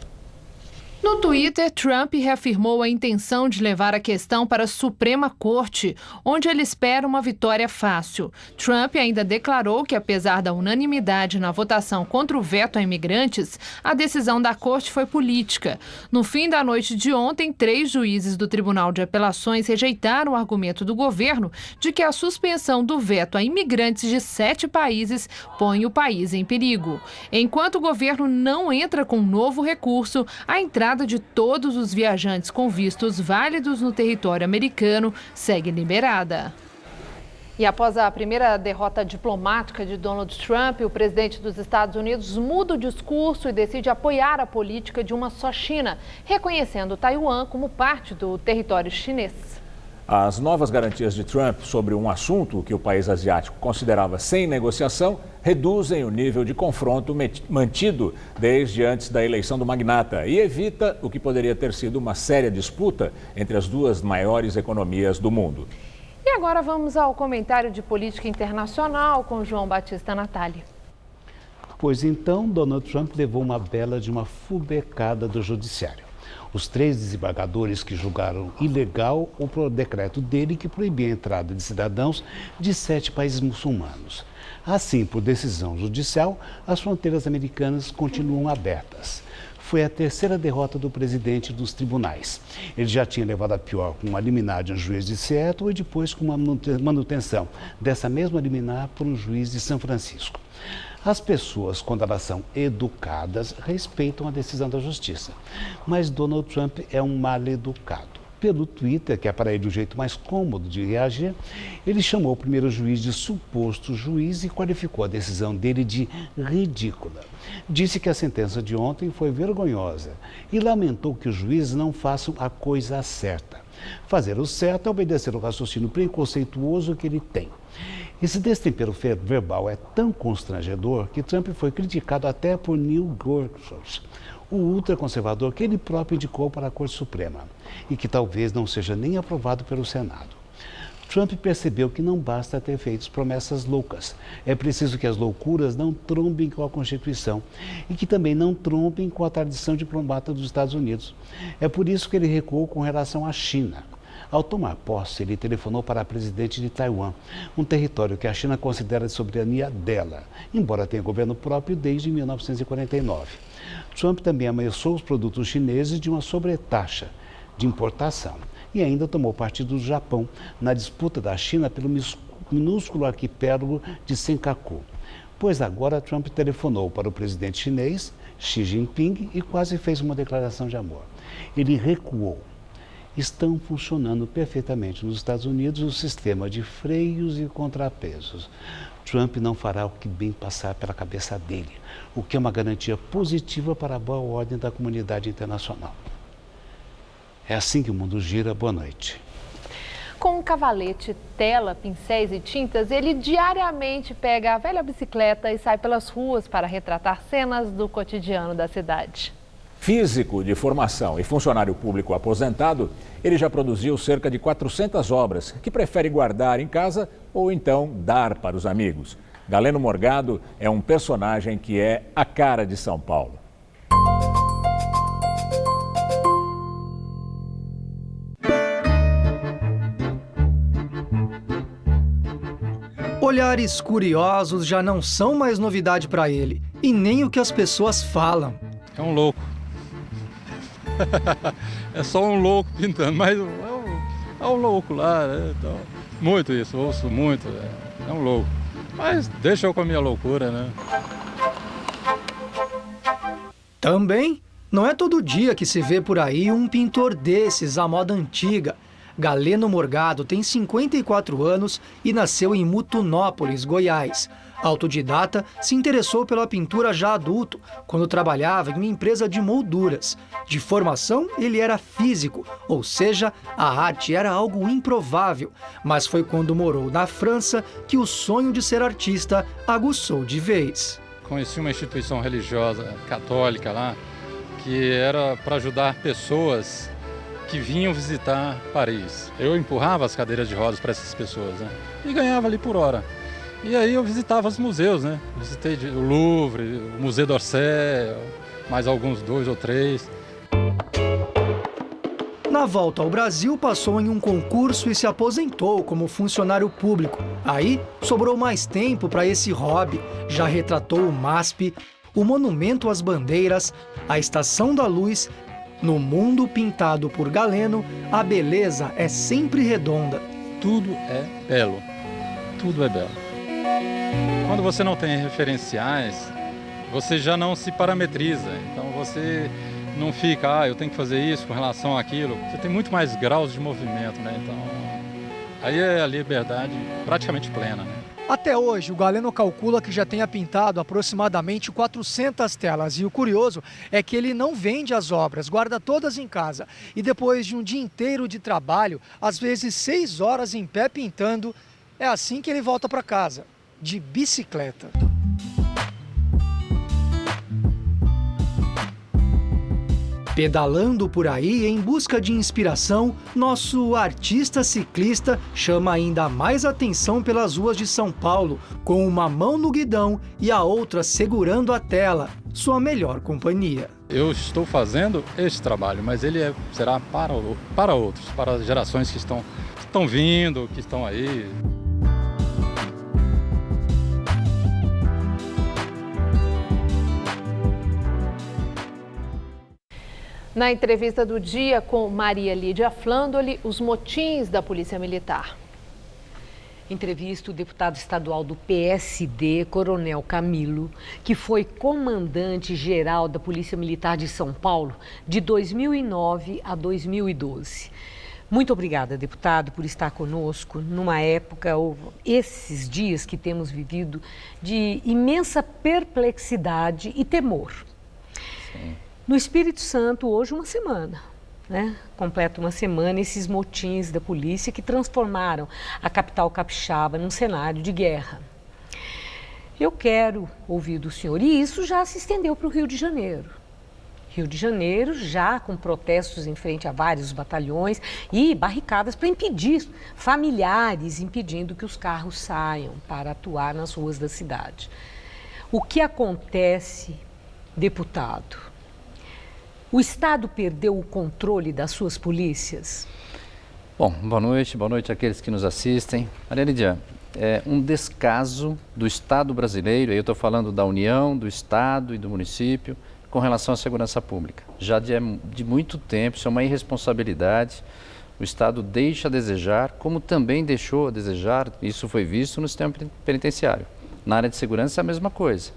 No Twitter, Trump reafirmou a intenção de levar a questão para a Suprema Corte, onde ele espera uma vitória fácil. Trump ainda declarou que, apesar da unanimidade na votação contra o veto a imigrantes, a decisão da Corte foi política. No fim da noite de ontem, 3 juízes do Tribunal de Apelações rejeitaram o argumento do governo de que a suspensão do veto a imigrantes de 7 países põe o país em perigo. Enquanto o governo não entra com um novo recurso, a entrada de todos os viajantes com vistos válidos no território americano segue liberada. E após a primeira derrota diplomática de Donald Trump, o presidente dos Estados Unidos muda o discurso e decide apoiar a política de uma só China, reconhecendo Taiwan como parte do território chinês. As novas garantias de Trump sobre um assunto que o país asiático considerava sem negociação reduzem o nível de confronto mantido desde antes da eleição do magnata e evita o que poderia ter sido uma séria disputa entre as duas maiores economias do mundo. E agora vamos ao comentário de política internacional com João Batista Natali. Pois então, Donald Trump levou uma bela de uma fubecada do judiciário. Os 3 desembargadores que julgaram ilegal o decreto dele que proibia a entrada de cidadãos de 7 países muçulmanos. Assim, por decisão judicial, as fronteiras americanas continuam abertas. Foi a 3ª derrota do presidente dos tribunais. Ele já tinha levado a pior com uma liminar de um juiz de Seattle e depois com uma manutenção dessa mesma liminar por um juiz de São Francisco. As pessoas, quando elas são educadas, respeitam a decisão da justiça. Mas Donald Trump é um mal-educado. Pelo Twitter, que é para ele o jeito mais cômodo de reagir, ele chamou o primeiro juiz de suposto juiz e qualificou a decisão dele de ridícula. Disse que a sentença de ontem foi vergonhosa e lamentou que os juízes não façam a coisa certa. Fazer o certo é obedecer o raciocínio preconceituoso que ele tem. Esse destempero verbal é tão constrangedor que Trump foi criticado até por Neil Gorsuch, o ultraconservador que ele próprio indicou para a Corte Suprema e que talvez não seja nem aprovado pelo Senado. Trump percebeu que não basta ter feito promessas loucas. É preciso que as loucuras não trombem com a Constituição e que também não trombem com a tradição diplomata dos Estados Unidos. É por isso que ele recuou com relação à China. Ao tomar posse, ele telefonou para a presidente de Taiwan, um território que a China considera de soberania dela, embora tenha governo próprio desde 1949. Trump também ameaçou os produtos chineses de uma sobretaxa de importação e ainda tomou partido do Japão na disputa da China pelo minúsculo arquipélago de Senkaku. Pois agora Trump telefonou para o presidente chinês, Xi Jinping, e quase fez uma declaração de amor. Ele recuou. Estão funcionando perfeitamente nos Estados Unidos o sistema de freios e contrapesos. Trump não fará o que bem passar pela cabeça dele, o que é uma garantia positiva para a boa ordem da comunidade internacional. É assim que o mundo gira. Boa noite. Com um cavalete, tela, pincéis e tintas, ele diariamente pega a velha bicicleta e sai pelas ruas para retratar cenas do cotidiano da cidade. Físico de formação e funcionário público aposentado, ele já produziu cerca de 400 obras que prefere guardar em casa ou então dar para os amigos. Galeno Morgado é um personagem que é a cara de São Paulo. Olhares curiosos já não são mais novidade para ele, e nem o que as pessoas falam. É um louco. É só um louco pintando, mas é um louco lá, né? Então, muito isso, ouço muito, é um louco. Mas deixa eu com a minha loucura, né? Também não é todo dia que se vê por aí um pintor desses à moda antiga. Galeno Morgado tem 54 anos e nasceu em Mutunópolis, Goiás. Autodidata, se interessou pela pintura já adulto, quando trabalhava em uma empresa de molduras. De formação, ele era físico, ou seja, a arte era algo improvável. Mas foi quando morou na França que o sonho de ser artista aguçou de vez. Conheci uma instituição religiosa católica lá, que era para ajudar pessoas que vinham visitar Paris. Eu empurrava as cadeiras de rodas para essas pessoas, né? E ganhava ali por hora. E aí eu visitava os museus, né? Visitei o Louvre, o Museu d'Orsay, mais alguns 2 ou 3. Na volta ao Brasil, passou em um concurso e se aposentou como funcionário público. Aí, sobrou mais tempo para esse hobby. Já retratou o MASP, o Monumento às Bandeiras, a Estação da Luz. No mundo pintado por Galeno, a beleza é sempre redonda. Tudo é belo. Tudo é belo. Quando você não tem referenciais, você já não se parametriza. Então você não fica, eu tenho que fazer isso com relação àquilo. Você tem muito mais graus de movimento, né? Então, aí é a liberdade praticamente plena, né? Até hoje, o Galeno calcula que já tenha pintado aproximadamente 400 telas. E o curioso é que ele não vende as obras, guarda todas em casa. E depois de um dia inteiro de trabalho, às vezes 6 horas em pé pintando, é assim que ele volta para casa, de bicicleta. Pedalando por aí em busca de inspiração, nosso artista ciclista chama ainda mais atenção pelas ruas de São Paulo, com uma mão no guidão e a outra segurando a tela, sua melhor companhia. Eu estou fazendo esse trabalho, mas ele será para outros, para as gerações que estão vindo, que estão aí. Na entrevista do dia com Maria Lídia Flandoli, os motins da Polícia Militar. Entrevista o deputado estadual do PSD, Coronel Camilo, que foi comandante-geral da Polícia Militar de São Paulo de 2009 a 2012. Muito obrigada, deputado, por estar conosco numa época, ou esses dias que temos vivido, de imensa perplexidade e temor. Sim. No Espírito Santo, hoje uma semana, né? Completa uma semana esses motins da polícia que transformaram a capital capixaba num cenário de guerra. Eu quero ouvir do senhor, e isso já se estendeu para o Rio de Janeiro. Rio de Janeiro já com protestos em frente a vários batalhões e barricadas para impedir, familiares impedindo que os carros saiam para atuar nas ruas da cidade. O que acontece, deputado? O Estado perdeu o controle das suas polícias? Bom, boa noite àqueles que nos assistem. Maria Lídia, é um descaso do Estado brasileiro, aí eu estou falando da União, do Estado e do município, com relação à segurança pública. Já de muito tempo, isso é uma irresponsabilidade. O Estado deixa a desejar, como também deixou a desejar, isso foi visto no sistema penitenciário. Na área de segurança é a mesma coisa.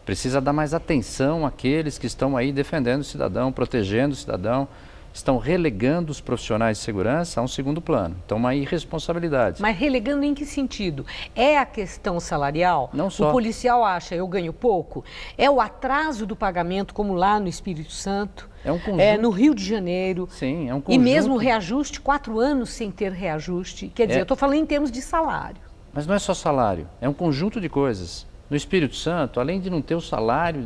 Precisa dar mais atenção àqueles que estão aí defendendo o cidadão, protegendo o cidadão, estão relegando os profissionais de segurança a um segundo plano. Então, uma irresponsabilidade. Mas relegando em que sentido? É a questão salarial? Não só. O policial acha, eu ganho pouco? É o atraso do pagamento, como lá no Espírito Santo? É um conjunto. É no Rio de Janeiro? Sim, é um conjunto. E mesmo o reajuste, 4 anos sem ter reajuste. Quer dizer, eu estou falando em termos de salário. Mas não é só salário, é um conjunto de coisas. No Espírito Santo, além de não ter o salário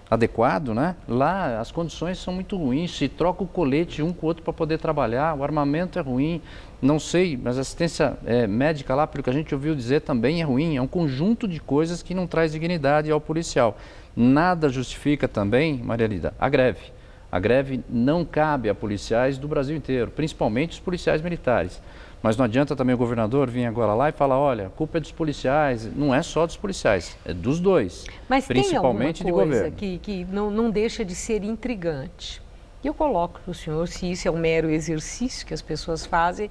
adequado, né? Lá as condições são muito ruins, se troca o colete um com o outro para poder trabalhar, o armamento é ruim, não sei, mas a assistência médica lá, pelo que a gente ouviu dizer, também é ruim, é um conjunto de coisas que não traz dignidade ao policial. Nada justifica também, Maria Lídia, a greve. A greve não cabe a policiais do Brasil inteiro, principalmente os policiais militares. Mas não adianta também o governador vir agora lá e falar, olha, a culpa é dos policiais. Não é só dos policiais, é dos dois. Mas principalmente tem alguma de coisa governo. que não deixa de ser intrigante. E eu coloco para o senhor, se isso é um mero exercício que as pessoas fazem,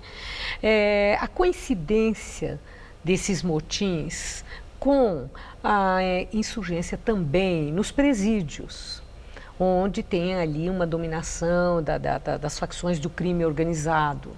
a coincidência desses motins com a insurgência também nos presídios, onde tem ali uma dominação das facções do crime organizado.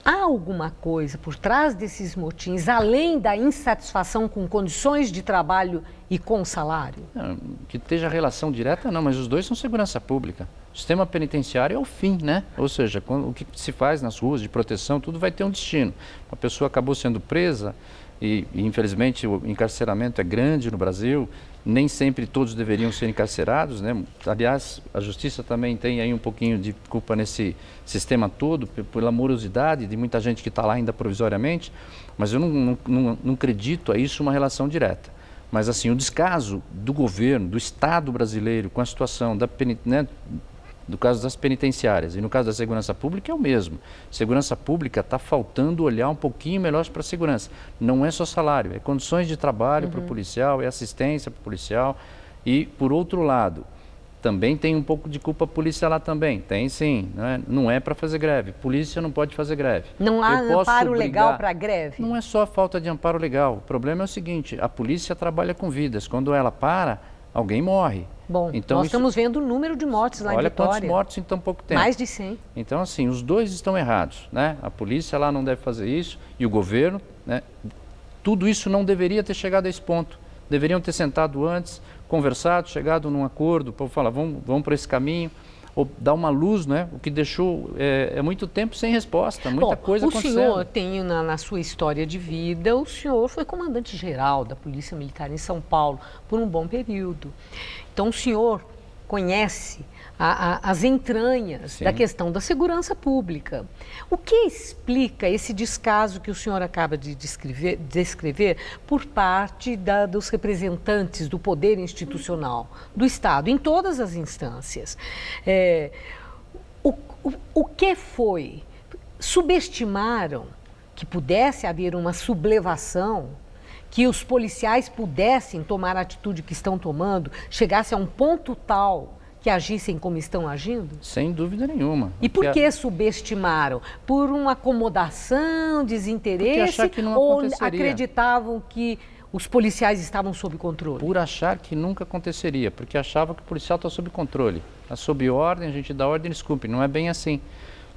Há alguma coisa por trás desses motins, além da insatisfação com condições de trabalho e com salário? Não, que esteja relação direta, não, mas os dois são segurança pública. O sistema penitenciário é o fim, né? Ou seja, o que se faz nas ruas de proteção, tudo vai ter um destino. A pessoa acabou sendo presa e infelizmente o encarceramento é grande no Brasil, nem sempre todos deveriam ser encarcerados, né? Aliás, a justiça também tem aí um pouquinho de culpa nesse sistema todo, pela morosidade de muita gente que está lá ainda provisoriamente, mas eu não acredito a isso uma relação direta. Mas assim, o descaso do governo, do Estado brasileiro com a situação do caso das penitenciárias e no caso da segurança pública é o mesmo. Segurança pública está faltando olhar um pouquinho melhor para a segurança. Não é só salário, é condições de trabalho para o policial, é assistência para o policial. E, por outro lado, também tem um pouco de culpa a polícia lá também. Tem sim, não é para fazer greve. Polícia não pode fazer greve. Não há amparo legal para greve? Não é só a falta de amparo legal. O problema é o seguinte, a polícia trabalha com vidas. Quando ela para, alguém morre. Bom, então, nós estamos vendo o número de mortes lá em Vitória. Olha quantos mortos em tão pouco tempo. Mais de 100. Então, assim, os dois estão errados, né? A polícia lá não deve fazer isso e o governo, né? Tudo isso não deveria ter chegado a esse ponto. Deveriam ter sentado antes, conversado, chegado num acordo, para falar, vamos para esse caminho, ou dar uma luz, né? O que deixou muito tempo sem resposta, muita coisa acontecendo. O senhor tem na sua história de vida, o senhor foi comandante-geral da Polícia Militar em São Paulo por um bom período. Então o senhor conhece as entranhas da questão da segurança pública. O que explica esse descaso que o senhor acaba de descrever por parte dos representantes do poder institucional do Estado, em todas as instâncias? O que foi? Subestimaram que pudesse haver uma sublevação, que os policiais pudessem tomar a atitude que estão tomando, chegasse a um ponto tal que agissem como estão agindo? Sem dúvida nenhuma. E por que subestimaram? Por uma acomodação, desinteresse ou acreditavam que os policiais estavam sob controle? Por achar que nunca aconteceria, porque achavam que o policial está sob controle. Está sob ordem, a gente dá ordem, eles cumprem. Não é bem assim.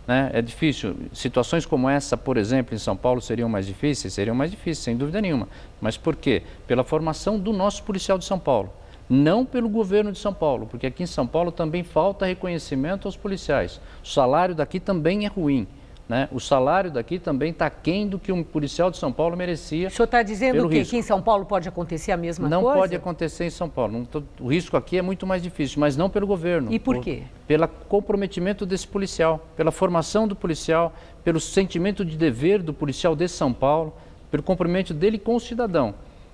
Né? É difícil. Situações como essa, por exemplo, em São Paulo seriam mais difíceis? Seriam mais difíceis, sem dúvida nenhuma. Mas por quê? Pela formação do nosso policial de São Paulo. Não pelo governo de São Paulo, porque aqui em São Paulo também falta reconhecimento aos policiais. O salário daqui também é ruim, né? O salário daqui também está aquém do que um policial de São Paulo merecia. O senhor está dizendo que aqui em São Paulo pode acontecer a mesma coisa? Não pode acontecer em São Paulo. O risco aqui é muito mais difícil, mas não pelo governo. E por quê? Pelo comprometimento desse policial, pela formação do policial, pelo sentimento de dever do policial de São Paulo, pelo comprometimento dele com o cidadão.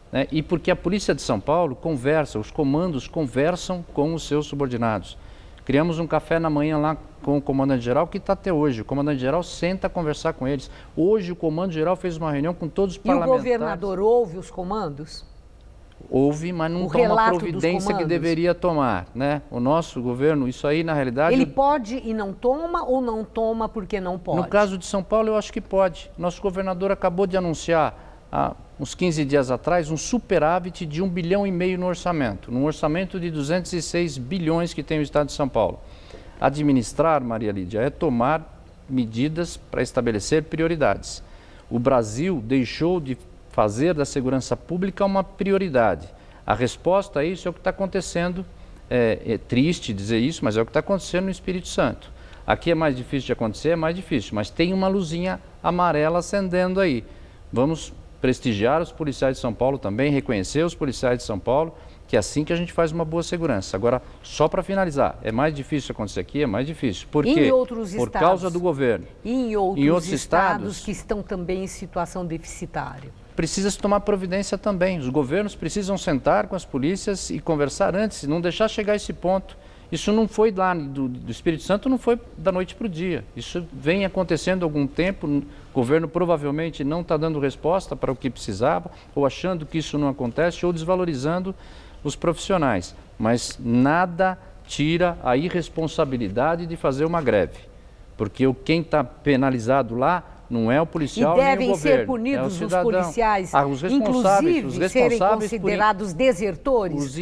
Né? E porque a Polícia de São Paulo conversa, os comandos conversam com os seus subordinados. Criamos um café na manhã lá com o comandante-geral que está até hoje. O comandante-geral senta a conversar com eles. Hoje o comando-geral fez uma reunião com todos os parlamentares. E o governador ouve os comandos? Ouve, mas não toma a providência que deveria tomar, né? O nosso governo, isso aí na realidade... Ele pode e não toma ou não toma porque não pode? No caso de São Paulo eu acho que pode. Nosso governador acabou de anunciar há uns 15 dias atrás, um superávit de 1,5 bilhão no orçamento, num orçamento de 206 bilhões que tem o Estado de São Paulo. Administrar, Maria Lídia, é tomar medidas para estabelecer prioridades. O Brasil deixou de fazer da segurança pública uma prioridade. A resposta a isso é o que está acontecendo, é triste dizer isso, mas é o que está acontecendo no Espírito Santo. Aqui é mais difícil de acontecer, é mais difícil, mas tem uma luzinha amarela acendendo aí. Vamos prestigiar os policiais de São Paulo também, reconhecer os policiais de São Paulo, que é assim que a gente faz uma boa segurança. Agora, só para finalizar, é mais difícil acontecer aqui? É mais difícil. Por quê? Por causa do governo. E em outros estados que estão também em situação deficitária. Precisa se tomar providência também. Os governos precisam sentar com as polícias e conversar antes, não deixar chegar a esse ponto. Isso não foi lá do Espírito Santo, não foi da noite para o dia. Isso vem acontecendo há algum tempo, o governo provavelmente não está dando resposta para o que precisava, ou achando que isso não acontece, ou desvalorizando os profissionais. Mas nada tira a irresponsabilidade de fazer uma greve. Porque quem está penalizado lá Não é o policial e nem o devem governo, ser punidos é o os cidadão. policiais, Os responsáveis, inclusive serem considerados desertores?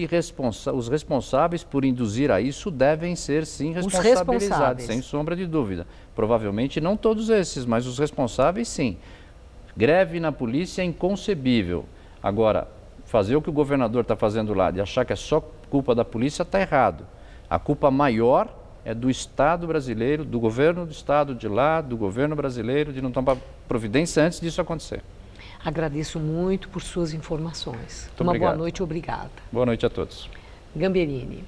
Os responsáveis por induzir a isso devem ser, sim, responsabilizados, sem sombra de dúvida. Provavelmente não todos esses, mas os responsáveis, sim. Greve na polícia é inconcebível. Agora, fazer o que o governador está fazendo lá, de achar que é só culpa da polícia, está errado. A culpa maior é do Estado brasileiro, do governo do Estado de lá, do governo brasileiro, de não tomar providência antes disso acontecer. Agradeço muito por suas informações. Muito Uma obrigado. boa noite, obrigada. Boa noite a todos. Gamberini.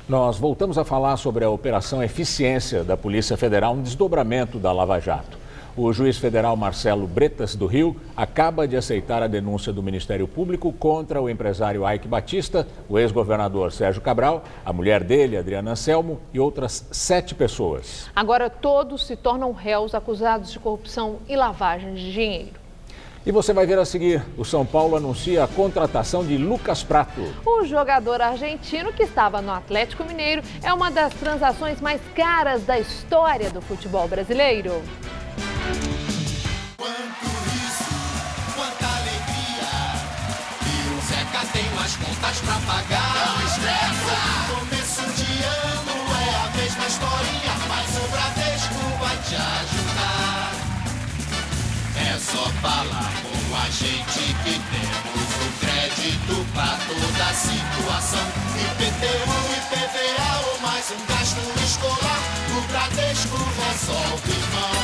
Nós voltamos a falar sobre a Operação Eficiência da Polícia Federal, um desdobramento da Lava Jato. O juiz federal Marcelo Bretas, do Rio, acaba de aceitar a denúncia do Ministério Público contra o empresário Eike Batista, o ex-governador Sérgio Cabral, a mulher dele, Adriana Anselmo, e outras 7 pessoas. Agora todos se tornam réus acusados de corrupção e lavagem de dinheiro. E você vai ver a seguir, o São Paulo anuncia a contratação de Lucas Prato. O jogador argentino que estava no Atlético Mineiro é uma das transações mais caras da história do futebol brasileiro. Quanto isso, quanta alegria. E o Zeca tem mais contas pra pagar. Não estressa. Começo de ano é a mesma historinha, mas o Bradesco vai te ajudar. É só falar com a gente que temos o crédito pra toda situação. IPTU, IPVA ou mais um gasto escolar, o Bradesco resolve, irmão.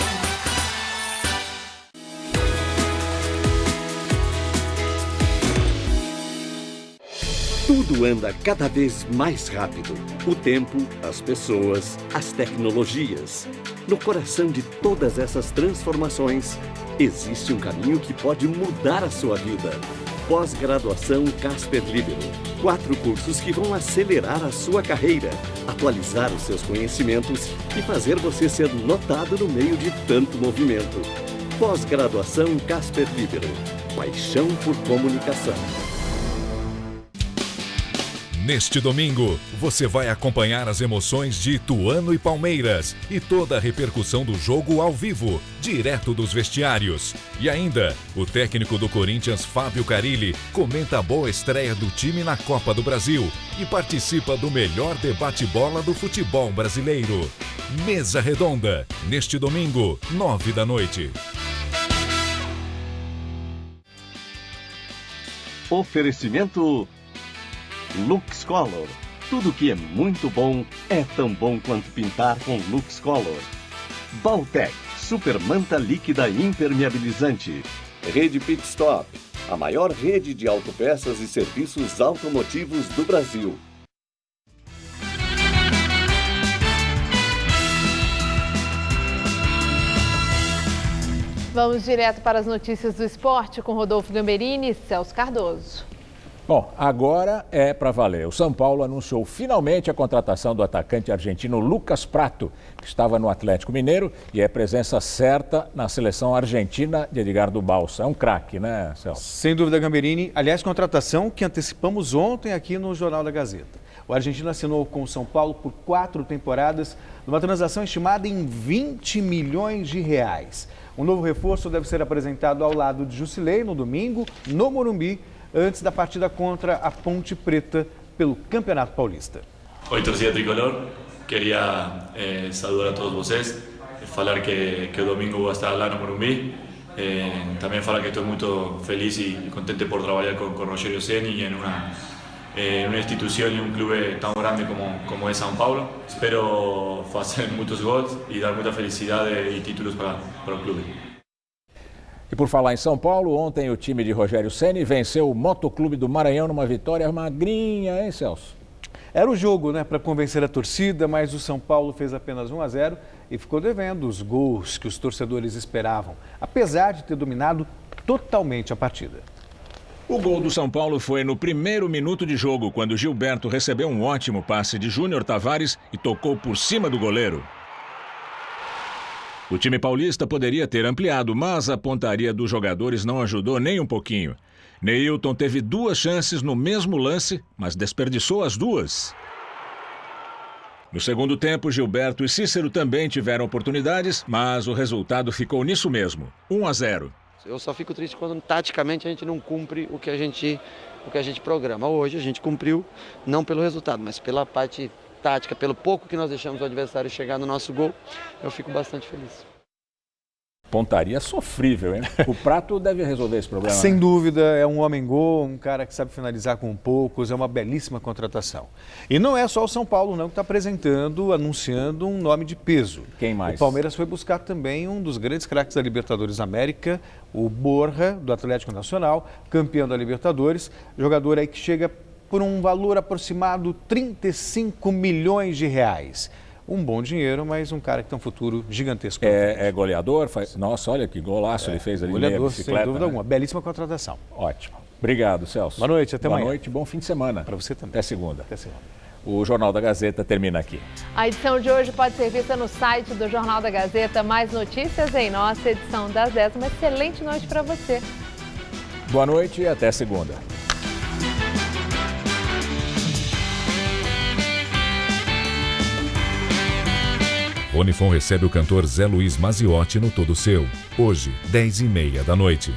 Tudo anda cada vez mais rápido. O tempo, as pessoas, as tecnologias. No coração de todas essas transformações, existe um caminho que pode mudar a sua vida. Pós-graduação Casper Libero. 4 cursos que vão acelerar a sua carreira, atualizar os seus conhecimentos e fazer você ser notado no meio de tanto movimento. Pós-graduação Casper Libero. Paixão por comunicação. Neste domingo, você vai acompanhar as emoções de Ituano e Palmeiras e toda a repercussão do jogo ao vivo, direto dos vestiários. E ainda, o técnico do Corinthians, Fábio Carilli, comenta a boa estreia do time na Copa do Brasil e participa do melhor debate-bola do futebol brasileiro. Mesa Redonda, neste domingo, 9 da noite. Oferecimento Lux Color. Tudo que é muito bom é tão bom quanto pintar com Lux Color. Baltec, super manta líquida impermeabilizante. Rede Pit Stop, a maior rede de autopeças e serviços automotivos do Brasil. Vamos direto para as notícias do esporte com Rodolfo Gamberini e Celso Cardoso. Bom, agora é para valer. O São Paulo anunciou finalmente a contratação do atacante argentino Lucas Prato, que estava no Atlético Mineiro e é presença certa na seleção argentina de Edgardo Balsa. É um craque, né, Celso? Sem dúvida, Gamberini. Aliás, contratação que antecipamos ontem aqui no Jornal da Gazeta. O argentino assinou com o São Paulo por 4 temporadas, numa transação estimada em 20 milhões de reais. Um novo reforço deve ser apresentado ao lado de Jusilei no domingo, no Morumbi, antes da partida contra a Ponte Preta pelo Campeonato Paulista. Oi, torcida tricolor, queria saludar a todos vocês, falar que o domingo vou estar lá no Morumbi, também falar que estou muito feliz e contente por trabalhar com Rogério Ceni em uma instituição e um clube tão grande como é São Paulo. Espero fazer muitos gols e dar muita felicidade e títulos para o clube. E por falar em São Paulo, ontem o time de Rogério Ceni venceu o Motoclube do Maranhão numa vitória magrinha, hein, Celso? Era o jogo, né, para convencer a torcida, mas o São Paulo fez apenas 1-0 e ficou devendo os gols que os torcedores esperavam, apesar de ter dominado totalmente a partida. O gol do São Paulo foi no primeiro minuto de jogo, quando Gilberto recebeu um ótimo passe de Júnior Tavares e tocou por cima do goleiro. O time paulista poderia ter ampliado, mas a pontaria dos jogadores não ajudou nem um pouquinho. Neilton teve 2 chances no mesmo lance, mas desperdiçou as 2. No segundo tempo, Gilberto e Cícero também tiveram oportunidades, mas o resultado ficou nisso mesmo, 1-0. Eu só fico triste quando taticamente a gente não cumpre o que a gente programa. Hoje a gente cumpriu, não pelo resultado, mas pela parte tática, pelo pouco que nós deixamos o adversário chegar no nosso gol, eu fico bastante feliz. Pontaria sofrível, hein? O Prato deve resolver esse problema. Sem né? dúvida, é um homem-gol, um cara que sabe finalizar com poucos, é uma belíssima contratação. E não é só o São Paulo não que está anunciando um nome de peso. Quem mais? O Palmeiras foi buscar também um dos grandes craques da Libertadores América, o Borja, do Atlético Nacional, campeão da Libertadores, jogador aí que chega por um valor aproximado 35 milhões de reais. Um bom dinheiro, mas um cara que tem um futuro gigantesco. É goleador? Nossa, olha que golaço ele fez ali. Goleador, bicicleta, sem dúvida né? alguma. Belíssima contratação. Ótimo. Obrigado, Celso. Boa noite, até amanhã. Boa noite, bom fim de semana. Para você também. Até segunda. Até segunda. O Jornal da Gazeta termina aqui. A edição de hoje pode ser vista no site do Jornal da Gazeta. Mais notícias em nossa edição das 10. Uma excelente noite para você. Boa noite e até segunda. Unifom recebe o cantor Zé Luiz Maziotti no Todo Seu, hoje, 10h30 da noite.